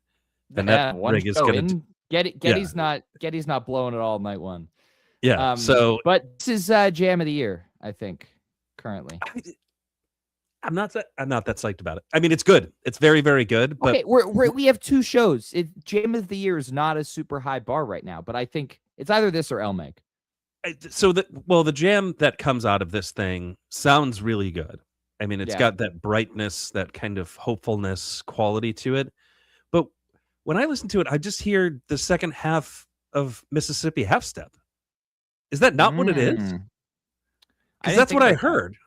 Speaker 2: And that rig is going to
Speaker 1: Getty's not blowing it all night one.
Speaker 2: Yeah.
Speaker 1: But this is jam of the year, I think, currently.
Speaker 2: I'm not that psyched about it. I mean, it's good. It's very, very good. But
Speaker 1: okay, we have two shows. Jam of the year is not a super high bar right now, but I think it's either this or Elmeg.
Speaker 2: So the jam that comes out of this thing sounds really good. I mean, it's got that brightness, that kind of hopefulness quality to it. But when I listen to it, I just hear the second half of Mississippi Half Step. Is that not what it is? Because that's what I heard.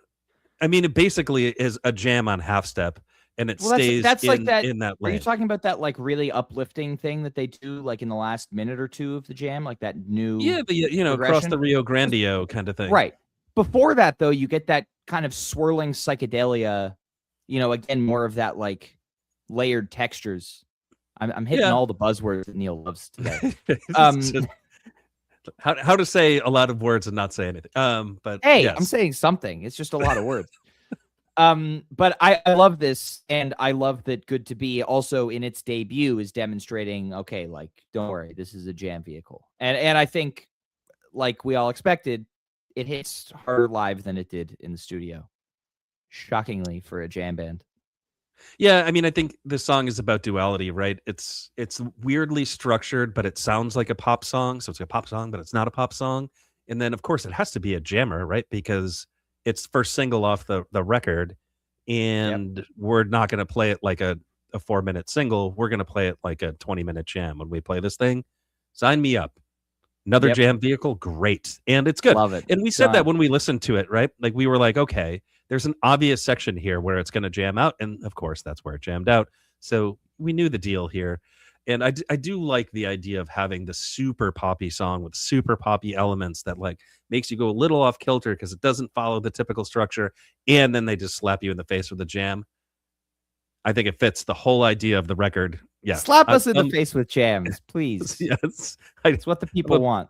Speaker 2: I mean, it basically is a jam on Half Step, and it stays in that lane.
Speaker 1: Are you talking about that like really uplifting thing that they do like in the last minute or two of the jam, like that new
Speaker 2: across the Rio Grande kind of thing,
Speaker 1: right? Before that, though, you get that kind of swirling psychedelia, again, more of that like layered textures. I'm hitting all the buzzwords that Neil loves today.
Speaker 2: How to say a lot of words and not say anything. But
Speaker 1: hey,
Speaker 2: yes.
Speaker 1: I'm saying something. It's just a lot of words. But I love this, and I love that Good to Be also in its debut is demonstrating, okay, like, don't worry, this is a jam vehicle. And I think, like we all expected, it hits harder live than it did in the studio. Shockingly for a jam band.
Speaker 2: Yeah, I mean, I think the song is about duality, right? It's weirdly structured, but it sounds like a pop song. So it's a pop song, but it's not a pop song. And then, of course, it has to be a jammer, right? Because it's first single off the record. and we're not going to play it like a 4-minute single. We're going to play it like a 20-minute jam when we play this thing. Sign me up. Another jam vehicle, great. And it's good.
Speaker 1: Love it.
Speaker 2: And we said that when we listened to it, right? Like we were like, okay, there's an obvious section here where it's going to jam out. And of course, that's where it jammed out. So we knew the deal here. And I do like the idea of having the super poppy song with super poppy elements that like makes you go a little off kilter because it doesn't follow the typical structure. And then they just slap you in the face with a jam. I think it fits the whole idea of the record. Yeah.
Speaker 1: Slap us in the face with jams, please.
Speaker 2: Yes.
Speaker 1: It's what the people want.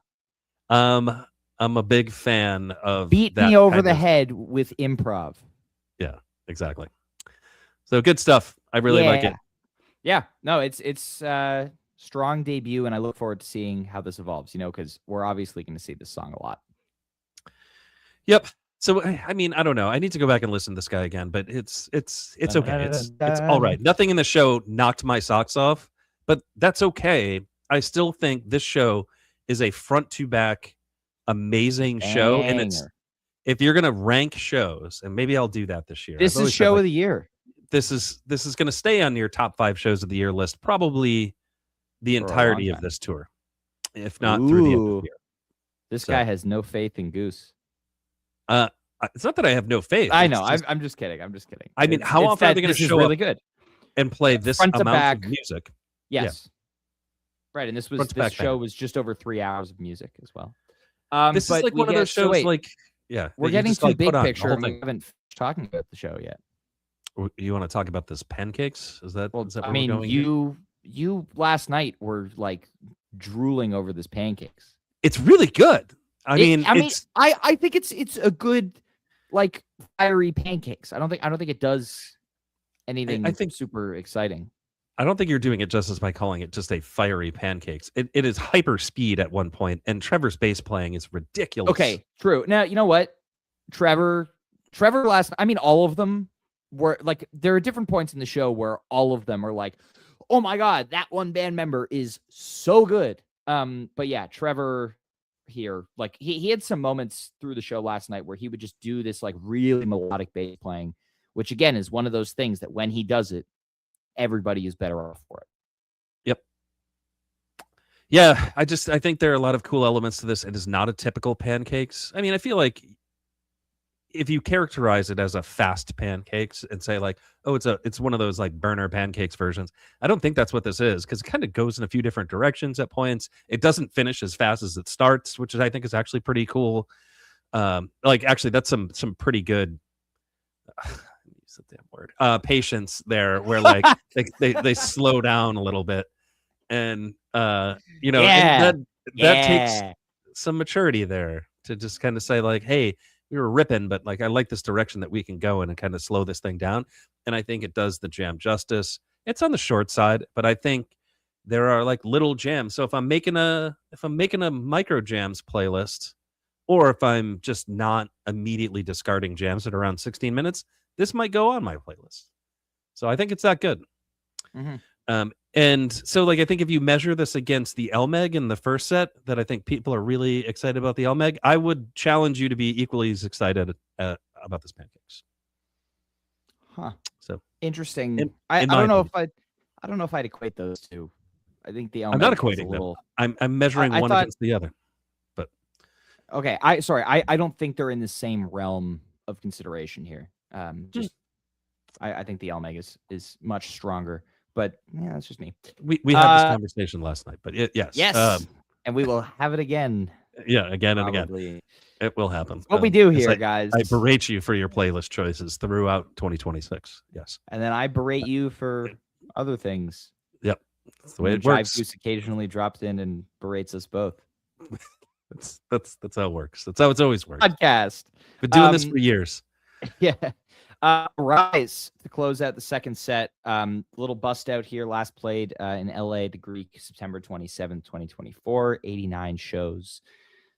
Speaker 2: I'm a big fan of
Speaker 1: beat me over the head with improv.
Speaker 2: Yeah, exactly. So good stuff. I really like it.
Speaker 1: Yeah, no, it's strong debut, and I look forward to seeing how this evolves. Because we're obviously going to see this song a lot.
Speaker 2: Yep. So I mean, I don't know. I need to go back and listen to this guy again, but it's okay. It's all right. Nothing in the show knocked my socks off, but that's okay. I still think this show is a front to back amazing show, and it's if you're gonna rank shows, and maybe I'll do that this year.
Speaker 1: This is show of the year.
Speaker 2: This is going to stay on your top 5 shows of the year list, probably the entirety of this tour, if not through the end of the year.
Speaker 1: This guy has no faith in Goose.
Speaker 2: It's not that I have no faith.
Speaker 1: I know. I'm just kidding.
Speaker 2: I mean, how often are they going to show
Speaker 1: really good
Speaker 2: and play this amount of music?
Speaker 1: Yes. Yeah. Right, and this show was just over 3 hours of music as well.
Speaker 2: This is like one of those shows.
Speaker 1: We're getting to big picture, and we haven't finished talking about the show yet.
Speaker 2: You want to talk about this pancakes? Is that?
Speaker 1: Well,
Speaker 2: is that
Speaker 1: I mean, you last night were like drooling over this pancakes.
Speaker 2: It's really good. I mean,
Speaker 1: I think it's a good like fiery pancakes. I don't think it does anything I think super exciting.
Speaker 2: I don't think you're doing it justice by calling it just a fiery pancakes. It is hyper speed at one point, and Trevor's bass playing is ridiculous.
Speaker 1: Okay, true. Now you know what, Trevor all of them were like, there are different points in the show where all of them are like, oh my god, that one band member is so good. But yeah, Trevor here, like he had some moments through the show last night where he would just do this like really melodic bass playing, which again is one of those things that when he does it, everybody is better off for it.
Speaker 2: Yep. Yeah, I think there are a lot of cool elements to this. It is not a typical pancakes. I mean, I feel like if you characterize it as a fast pancakes and say like, oh, it's one of those like burner pancakes versions, I don't think that's what this is, because it kind of goes in a few different directions at points. It doesn't finish as fast as it starts, which I think is actually pretty cool. Like actually that's some pretty good use the damn word patience there, where like they slow down a little bit, and that takes some maturity there to just kind of say like, hey, we were ripping, but like I like this direction that we can go in and kind of slow this thing down. And I think it does the jam justice. It's on the short side, but I think there are like little jams. So if I'm making a micro jams playlist, or if I'm just not immediately discarding jams at around 16 minutes, this might go on my playlist. So I think it's that good. Mm-hmm. And so like I think if you measure this against the LMEG in the first set, that I think people are really excited about the LMEG, I would challenge you to be equally as excited about this pancakes.
Speaker 1: Huh.
Speaker 2: So
Speaker 1: interesting. I don't know if I'd equate those two. I think the LMEG
Speaker 2: I'm not equating them. I'm measuring one against the other. But
Speaker 1: okay, I don't think they're in the same realm of consideration here. I think the LMEG is much stronger. But yeah, that's just me.
Speaker 2: We had this conversation last night, but
Speaker 1: yes, and we will have it again.
Speaker 2: Yeah, again and again. It will happen.
Speaker 1: What we do here, guys.
Speaker 2: I berate you for your playlist choices throughout 2026. Yes,
Speaker 1: and then I berate you for other things.
Speaker 2: Yep, that's the way it works.
Speaker 1: Goose occasionally drops in and berates us both.
Speaker 2: That's how it works. That's how it's always worked.
Speaker 1: Podcast.
Speaker 2: Been doing this for years.
Speaker 1: Yeah. Rise to close out the second set. Little bust out here. Last played in LA to Greek, September 27th, 2024. 89 shows.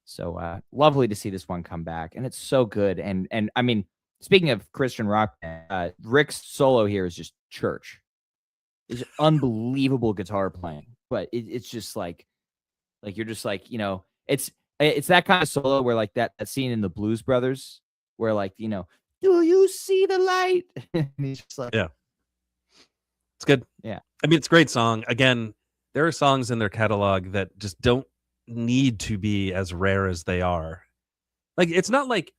Speaker 1: So lovely to see this one come back, and it's so good. And I mean, speaking of Christian rock, Rick's solo here is just church. It's unbelievable guitar playing, but it's just like you're just like, it's that kind of solo where like that scene in the Blues Brothers where like, Do you see the light? And he's just like,
Speaker 2: Yeah. It's good.
Speaker 1: Yeah.
Speaker 2: I mean, it's a great song. Again, there are songs in their catalog that just don't need to be as rare as they are. Like, it's not like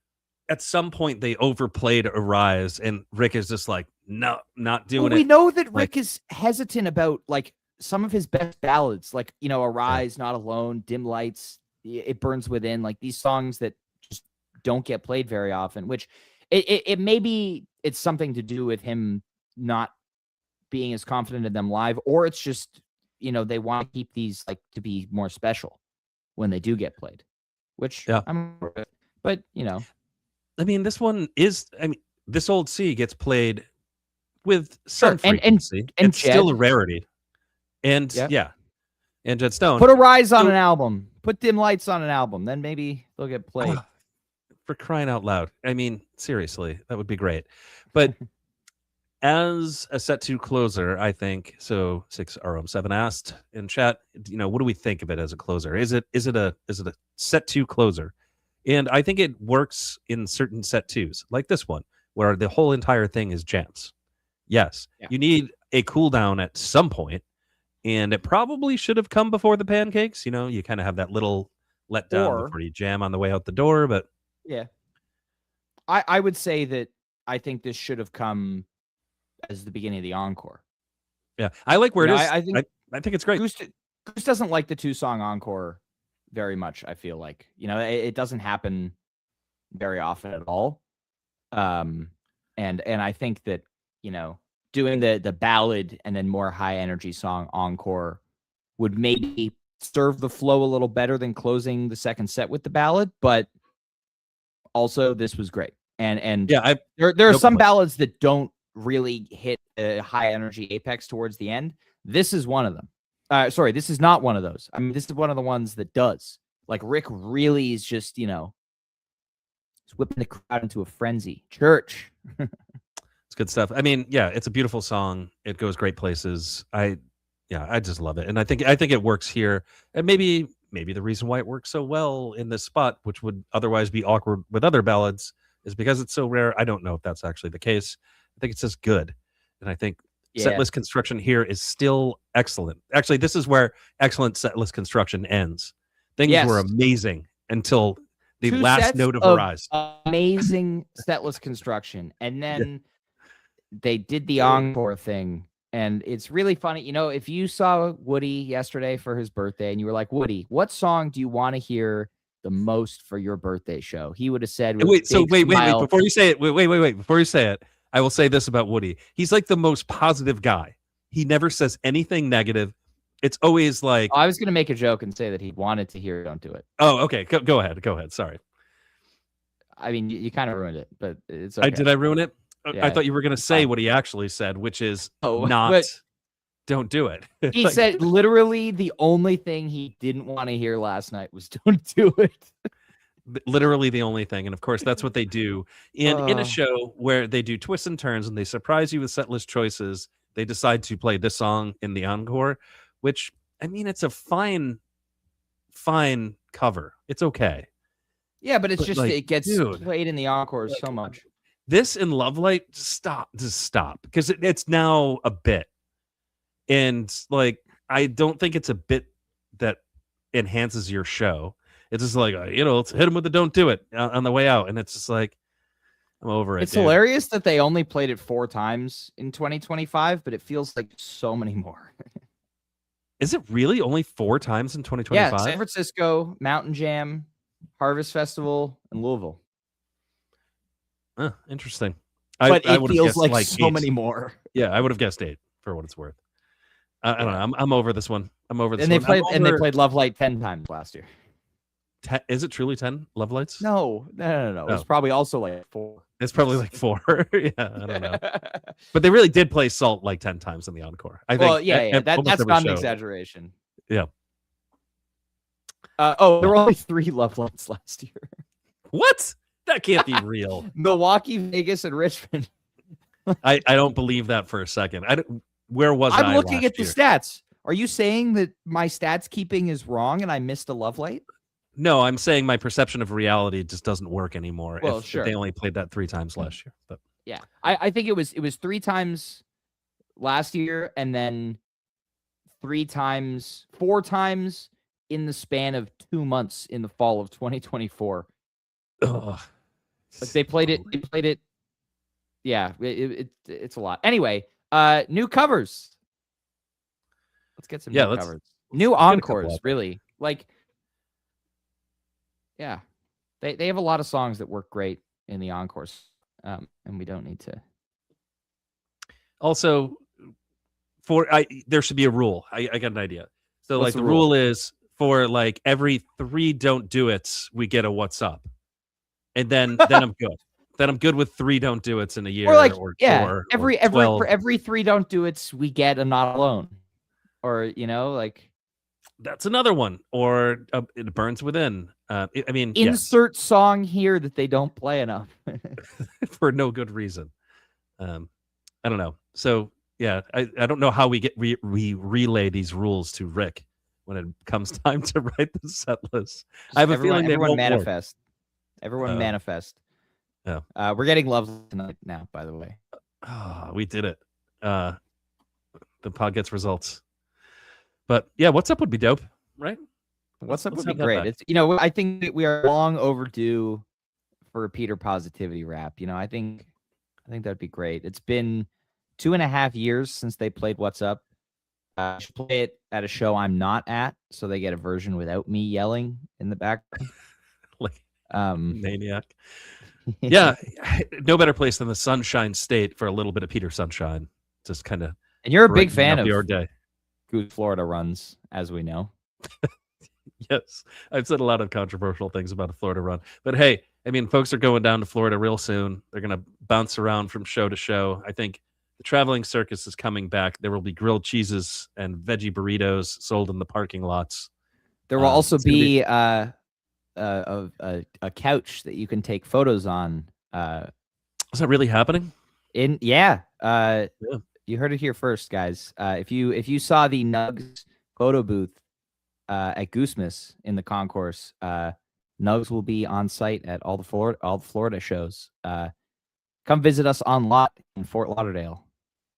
Speaker 2: at some point they overplayed Arise and Rick is just like, no, not doing
Speaker 1: we
Speaker 2: it.
Speaker 1: know that
Speaker 2: Like-
Speaker 1: Rick is hesitant about like some of his best ballads, like, you know, Arise, Not Alone, Dim Lights, It Burns Within, like these songs that just don't get played very often, which it maybe it's something to do with him not being as confident in them live, or it's just, you know, they want to keep these like to be more special when they do get played, which
Speaker 2: Yeah.
Speaker 1: but you know,
Speaker 2: I mean, this one is, I mean, This Old Sea gets played with some
Speaker 1: Sure, and
Speaker 2: frequency.
Speaker 1: and
Speaker 2: It's still a
Speaker 1: Jed.
Speaker 2: rarity. And
Speaker 1: Yep.
Speaker 2: yeah. And Jed Stone.
Speaker 1: Put Arise on
Speaker 2: So-
Speaker 1: an album, put Dim Lights on an album, then maybe they'll get played.
Speaker 2: For crying out loud. I mean, seriously, that would be great. But as a set 2 closer, I think, so 6RM7 asked in chat, you know, what do we think of it as a closer? Is it a set 2 closer? And I think it works in certain set 2s, like this one, where the whole entire thing is jams. Yes,
Speaker 1: Yeah.
Speaker 2: you need a cool down at some point, and it probably should have come before the pancakes. You know, you kind of have that little letdown
Speaker 1: Or-
Speaker 2: before you jam on the way out the door, but
Speaker 1: Yeah. I would say that I think this should have come as the beginning of the encore.
Speaker 2: yeah, I like where
Speaker 1: You
Speaker 2: it
Speaker 1: know,
Speaker 2: is. I think it's great.
Speaker 1: Goose doesn't like the 2-song encore very much, I feel like. You know, it doesn't happen very often at all. And I think that, you know, doing the ballad and then more high energy song encore would maybe serve the flow a little better than closing the second set with the ballad, but also this was great. And
Speaker 2: Yeah,
Speaker 1: there are
Speaker 2: no
Speaker 1: some
Speaker 2: complaints.
Speaker 1: ballads that don't really hit a high energy apex towards the end. This is one of them. Sorry, this is not one of those. I mean, this is one of the ones that does. Like Rick really is just, you know, he's whipping the crowd into a frenzy. Church.
Speaker 2: It's good stuff. I mean, yeah, it's a beautiful song. It goes great places. I just love it, and I think it works here. And maybe the reason why it works so well in this spot, which would otherwise be awkward with other ballads, is because it's so rare. I don't know if that's actually the case. I think it's just good, and I think setlist construction here is still excellent. Actually, this is where excellent setlist construction ends. Things were amazing until the
Speaker 1: 2
Speaker 2: last
Speaker 1: sets
Speaker 2: note of Arise.
Speaker 1: Amazing setlist construction. And then they did the encore thing. And it's really funny. You know, if you saw Woody yesterday for his birthday and you were like, Woody, what song do you want to hear the most for your birthday show? He would have said,
Speaker 2: Wait, before you say it, wait, before you say it, I will say this about Woody. He's like the most positive guy. He never says anything negative. It's always like,
Speaker 1: I was going to make a joke and say that he wanted to hear Don't Do It.
Speaker 2: oh, okay. Go ahead. Sorry.
Speaker 1: I mean, you kind of ruined it, but it's okay.
Speaker 2: Did I ruin it?
Speaker 1: Yeah,
Speaker 2: I thought you were going to say what he actually said, which is not,
Speaker 1: but
Speaker 2: don't do it.
Speaker 1: he
Speaker 2: Like,
Speaker 1: said literally the only thing he didn't want to hear last night was Don't Do It.
Speaker 2: literally the only thing. And of course, that's what they do. And in a
Speaker 1: Oh.
Speaker 2: show where they do twists and turns and they surprise you with set list choices, they decide to play this song in the encore, which, I mean, it's a fine cover. It's okay.
Speaker 1: Yeah, but it's
Speaker 2: But,
Speaker 1: just
Speaker 2: like,
Speaker 1: it gets
Speaker 2: dude,
Speaker 1: played in the encore so much.
Speaker 2: This and Love Light, just stop. Because it's now a bit. And like, I don't think it's a bit that enhances your show. It's just like, you know, let's hit them with the Don't Do It on the way out. And it's just like, I'm over it.
Speaker 1: It's
Speaker 2: dude.
Speaker 1: hilarious that they only played it 4 times in 2025, but it feels like so many more.
Speaker 2: Is it really only 4 times in 2025?
Speaker 1: Yeah, San Francisco, Mountain Jam, Harvest Festival, and Louisville.
Speaker 2: Interesting.
Speaker 1: But
Speaker 2: I
Speaker 1: it
Speaker 2: would've
Speaker 1: feels
Speaker 2: guessed
Speaker 1: like so
Speaker 2: 8.
Speaker 1: many more.
Speaker 2: Yeah, I would have guessed 8 for what it's worth. I don't know. I'm over this one. I'm over this
Speaker 1: And
Speaker 2: one.
Speaker 1: they played Love Light 10 times last year.
Speaker 2: Is it truly 10 Love Lights?
Speaker 1: No. It was probably also like 4.
Speaker 2: It's probably like 4. Yeah, I don't know. But they really did play Salt like 10 times in the encore. I think.
Speaker 1: Well, yeah. That's
Speaker 2: every
Speaker 1: not an
Speaker 2: show.
Speaker 1: exaggeration.
Speaker 2: Yeah.
Speaker 1: There were only 3 Love Lights last year.
Speaker 2: What? That can't be real.
Speaker 1: Milwaukee, Vegas, and Richmond.
Speaker 2: I don't believe that for a second. Where was
Speaker 1: I'm
Speaker 2: I
Speaker 1: looking
Speaker 2: last
Speaker 1: at the
Speaker 2: year?
Speaker 1: stats. Are you saying that my stats keeping is wrong and I missed a Love Light?
Speaker 2: No, I'm saying my perception of reality just doesn't work anymore.
Speaker 1: Well,
Speaker 2: If they
Speaker 1: sure.
Speaker 2: only played that 3 times last year, but
Speaker 1: Yeah. I think it was 3 times last year and then 4 times in the span of 2 months in the fall of 2024.
Speaker 2: ugh.
Speaker 1: Like they played it. Yeah, it's a lot. Anyway, new covers. Let's get some
Speaker 2: Yeah,
Speaker 1: new
Speaker 2: let's
Speaker 1: covers. New
Speaker 2: get a couple
Speaker 1: encores,
Speaker 2: out there.
Speaker 1: really. Like, yeah. They have a lot of songs that work great in the encores. And we don't need to.
Speaker 2: Also, there should be a rule. I got an idea. So
Speaker 1: What's
Speaker 2: like
Speaker 1: the
Speaker 2: the
Speaker 1: rule?
Speaker 2: rule is for like every 3 don't do it's, we get a what's up. And then I'm good. Then I'm good with 3 don't do it's in a year
Speaker 1: Or like,
Speaker 2: or
Speaker 1: yeah,
Speaker 2: 4 or
Speaker 1: every
Speaker 2: 12.
Speaker 1: for every 3 don't do it's, we get a not alone. Or, like
Speaker 2: That's another one. Or it burns within. I mean,
Speaker 1: insert song here that they don't play enough.
Speaker 2: yes, for no good reason. I don't know. So yeah, I don't know how we relay these rules to Rick when it comes time to write the set list. I have a feeling they
Speaker 1: everyone
Speaker 2: won't work.
Speaker 1: manifest. Everyone manifest.
Speaker 2: Yeah.
Speaker 1: We're getting love tonight now, by the way.
Speaker 2: Oh, we did it. The pod gets results. But yeah, what's up would be dope, right?
Speaker 1: What's up would
Speaker 2: have
Speaker 1: be
Speaker 2: that
Speaker 1: great.
Speaker 2: back.
Speaker 1: It's I think that we are long overdue for a Peter positivity rap. I think that'd be great. It's been 2.5 years since they played What's Up. I should play it at a show I'm not at, so they get a version without me yelling in the background.
Speaker 2: Like
Speaker 1: Um,
Speaker 2: maniac. Yeah, no better place than the Sunshine State for a little bit of Peter Sunshine. Just kind of.
Speaker 1: and you're a big fan of
Speaker 2: your day.
Speaker 1: Goose Florida runs, as we know.
Speaker 2: Yes, I've said a lot of controversial things about a Florida run, but hey, I mean, folks are going down to Florida real soon. They're going to bounce around from show to show. I think the traveling circus is coming back. There will be grilled cheeses and veggie burritos sold in the parking lots.
Speaker 1: There will also be a couch that you can take photos on.
Speaker 2: Is that really happening?
Speaker 1: Yeah. You heard it here first, guys. If you saw the Nugs photo booth at Goosemas in the concourse, Nugs will be on site at all the Florida shows. Come visit us on lot in Fort Lauderdale.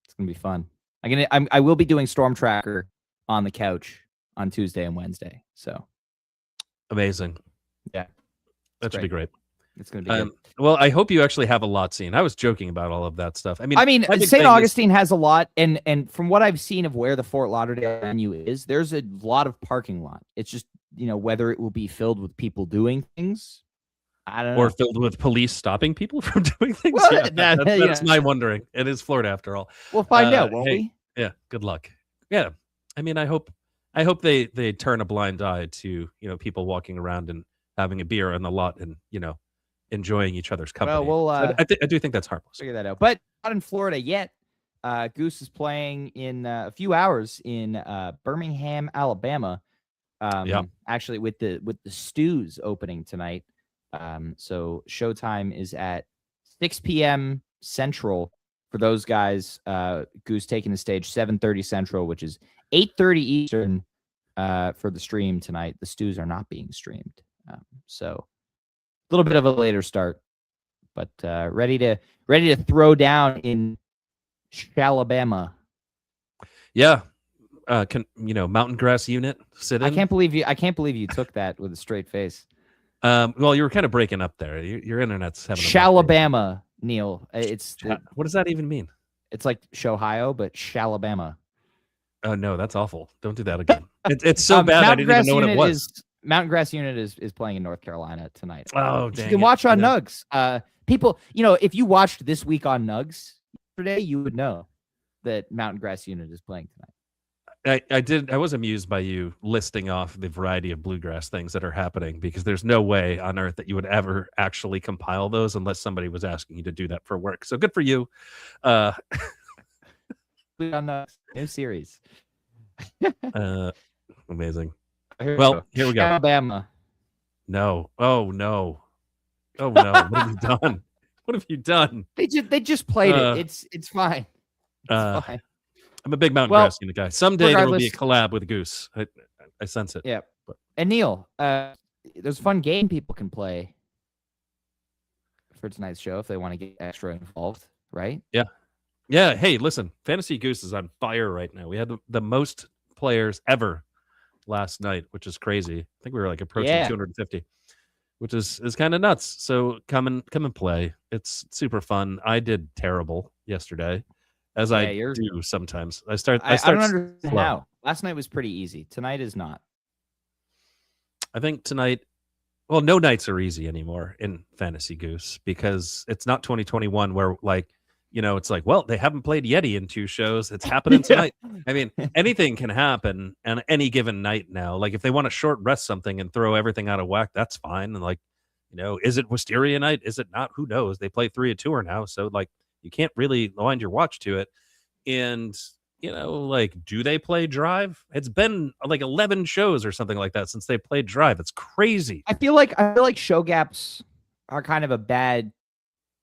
Speaker 1: It's gonna be fun. I will be doing Storm Tracker on the couch on Tuesday and Wednesday. So
Speaker 2: amazing.
Speaker 1: Yeah,
Speaker 2: that should be great.
Speaker 1: It's gonna be good.
Speaker 2: Well, I hope you actually have a lot seen. I was joking about all of that stuff. I mean,
Speaker 1: St. Augustine has a lot, and from what I've seen of where the Fort Lauderdale venue is, there's a lot of parking lot. It's just whether it will be filled with people doing things, I don't know,
Speaker 2: or filled with police stopping people from doing things.
Speaker 1: Well,
Speaker 2: that's my wondering. It is Florida after all.
Speaker 1: We'll find out, won't we?
Speaker 2: Yeah. Good luck. Yeah. I mean, I hope they turn a blind eye to people walking around and having a beer on the lot and enjoying each other's company.
Speaker 1: Well,
Speaker 2: I do think that's harmless.
Speaker 1: Figure that out, but not in Florida yet. Goose is playing in a few hours in Birmingham, Alabama. Actually, with the Stews opening tonight. So showtime is at 6 p.m. Central for those guys. Goose taking the stage 7:30 Central, which is 8:30 Eastern for the stream tonight. The Stews are not being streamed, so a little bit of a later start, but ready to throw down in Alabama.
Speaker 2: Yeah. Mountain Grass Unit sit in.
Speaker 1: I can't believe you took that with a straight face.
Speaker 2: Well, you were kind of breaking up there. Your internet's having
Speaker 1: Shalabama, Neil.
Speaker 2: What does that even mean?
Speaker 1: It's like Shohio, but Shalabama.
Speaker 2: Oh no, that's awful. Don't do that again. It's so bad. I didn't even know what it was.
Speaker 1: Mountain Grass Unit is playing in North Carolina tonight.
Speaker 2: Oh, dang.
Speaker 1: You can watch on Nugs. People, if you watched This Week on Nugs yesterday, you would know that Mountain Grass Unit is playing tonight.
Speaker 2: I was amused by you listing off the variety of bluegrass things that are happening, because there's no way on earth that you would ever actually compile those unless somebody was asking you to do that for work. So good for you.
Speaker 1: On Nugs, new series.
Speaker 2: Amazing. Here we go.
Speaker 1: Alabama.
Speaker 2: No. Oh no. Oh no. What have you done? What have you done?
Speaker 1: They just played it. It's fine. It's fine.
Speaker 2: I'm a big Mountain Grass Unit guy. Someday there will be a collab with Goose. I sense it.
Speaker 1: Yeah. And Neil, there's a fun game people can play for tonight's show if they want to get extra involved, right?
Speaker 2: Yeah. Yeah. Hey, listen, Fantasy Goose is on fire right now. We had the most players ever last night, which is crazy. I think we were like approaching 250, which is kind of nuts. So come and play. It's super fun. I did terrible yesterday, as I do sometimes. I start
Speaker 1: I don't understand
Speaker 2: slow.
Speaker 1: how. Last night was pretty easy. Tonight is not.
Speaker 2: I think tonight, well, no nights are easy anymore in Fantasy Goose because it's not 2021 where like, it's like, well, they haven't played Yeti in 2 shows. It's happening tonight. I mean, anything can happen on any given night now. Like if they want to short rest something and throw everything out of whack, that's fine. And like, is it Wisteria night? Is it not? Who knows? They play 3 a tour now. So like you can't really wind your watch to it. And, like, do they play Drive? It's been like 11 shows or something like that since they played Drive. It's crazy.
Speaker 1: I feel like show gaps are kind of a bad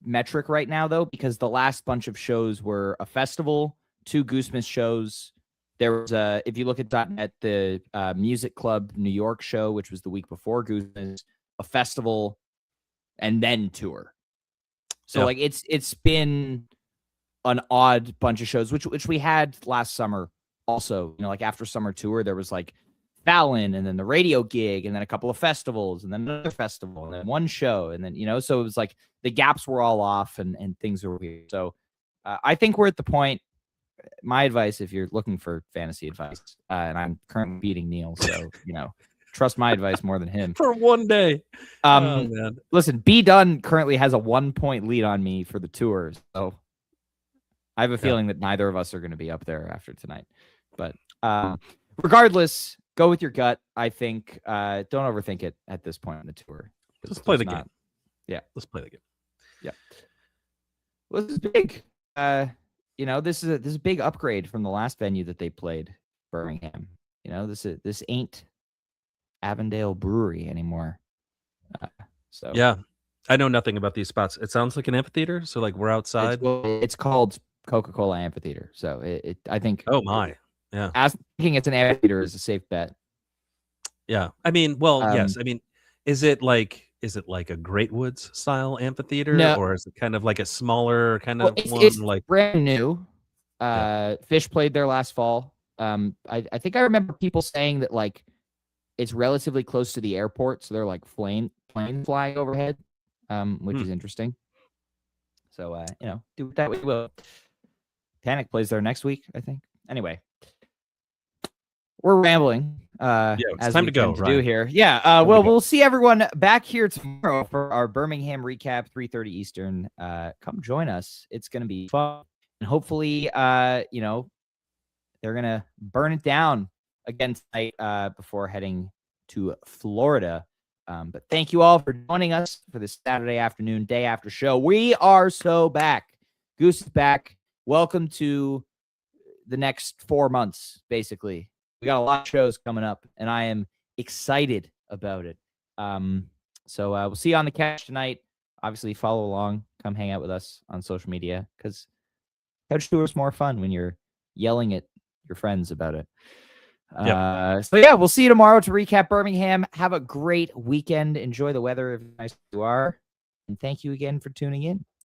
Speaker 1: metric right now, though, because the last bunch of shows were a festival, 2 Goosemas shows. There was if you look at .NET, the Music Club New York show, which was the week before Goosemas, a festival, and then tour. So like it's been an odd bunch of shows, which we had last summer also. Like after summer tour, there was like Fallon and then the radio gig and then a couple of festivals and then another festival and then one show. And then, so it was like the gaps were all off and things were weird. So I think we're at the point, my advice, if you're looking for fantasy advice, and I'm currently beating Neil, so, trust my advice more than him.
Speaker 2: For one day. Oh, man.
Speaker 1: Listen, B Dunn currently has a 1-point lead on me for the tour. So I have a feeling that neither of us are going to be up there after tonight. But regardless, go with your gut. I think don't overthink it at this point in the tour.
Speaker 2: Let's play the game.
Speaker 1: Yeah.
Speaker 2: Let's play the game.
Speaker 1: Yeah. Well, this is big. This is a big upgrade from the last venue that they played, Birmingham. This ain't Avondale Brewery anymore. So
Speaker 2: yeah, I know nothing about these spots. It sounds like an amphitheater. So like we're outside.
Speaker 1: It's called Coca-Cola Amphitheater. So I think.
Speaker 2: Oh my. Yeah.
Speaker 1: Thinking it's an amphitheater is a safe bet.
Speaker 2: Yeah. I mean, well, yes. I mean, is it like a Great Woods style amphitheater,
Speaker 1: no,
Speaker 2: or is it kind of like a smaller kind of one?
Speaker 1: It's
Speaker 2: like
Speaker 1: brand new. Fish played there last fall. I think I remember people saying that like it's relatively close to the airport, so they're like plane flying overhead, which is interesting. So do with that we will. Panic plays there next week, I think. Anyway, we're rambling.
Speaker 2: It's time to go.
Speaker 1: To do here. Yeah. Well, we'll see everyone back here tomorrow for our Birmingham recap, 3:30 Eastern. Come join us. It's going to be fun, and hopefully, they're gonna burn it down again tonight before heading to Florida. But thank you all for joining us for this Saturday afternoon, day after show. We are so back. Goose is back. Welcome to the next 4 months, basically. We got a lot of shows coming up, and I am excited about it. So we'll see you on the couch tonight. Obviously, follow along. Come hang out with us on social media, because couch tour is more fun when you're yelling at your friends about it. So we'll see you tomorrow to recap Birmingham. Have a great weekend. Enjoy the weather if nice you are. And thank you again for tuning in.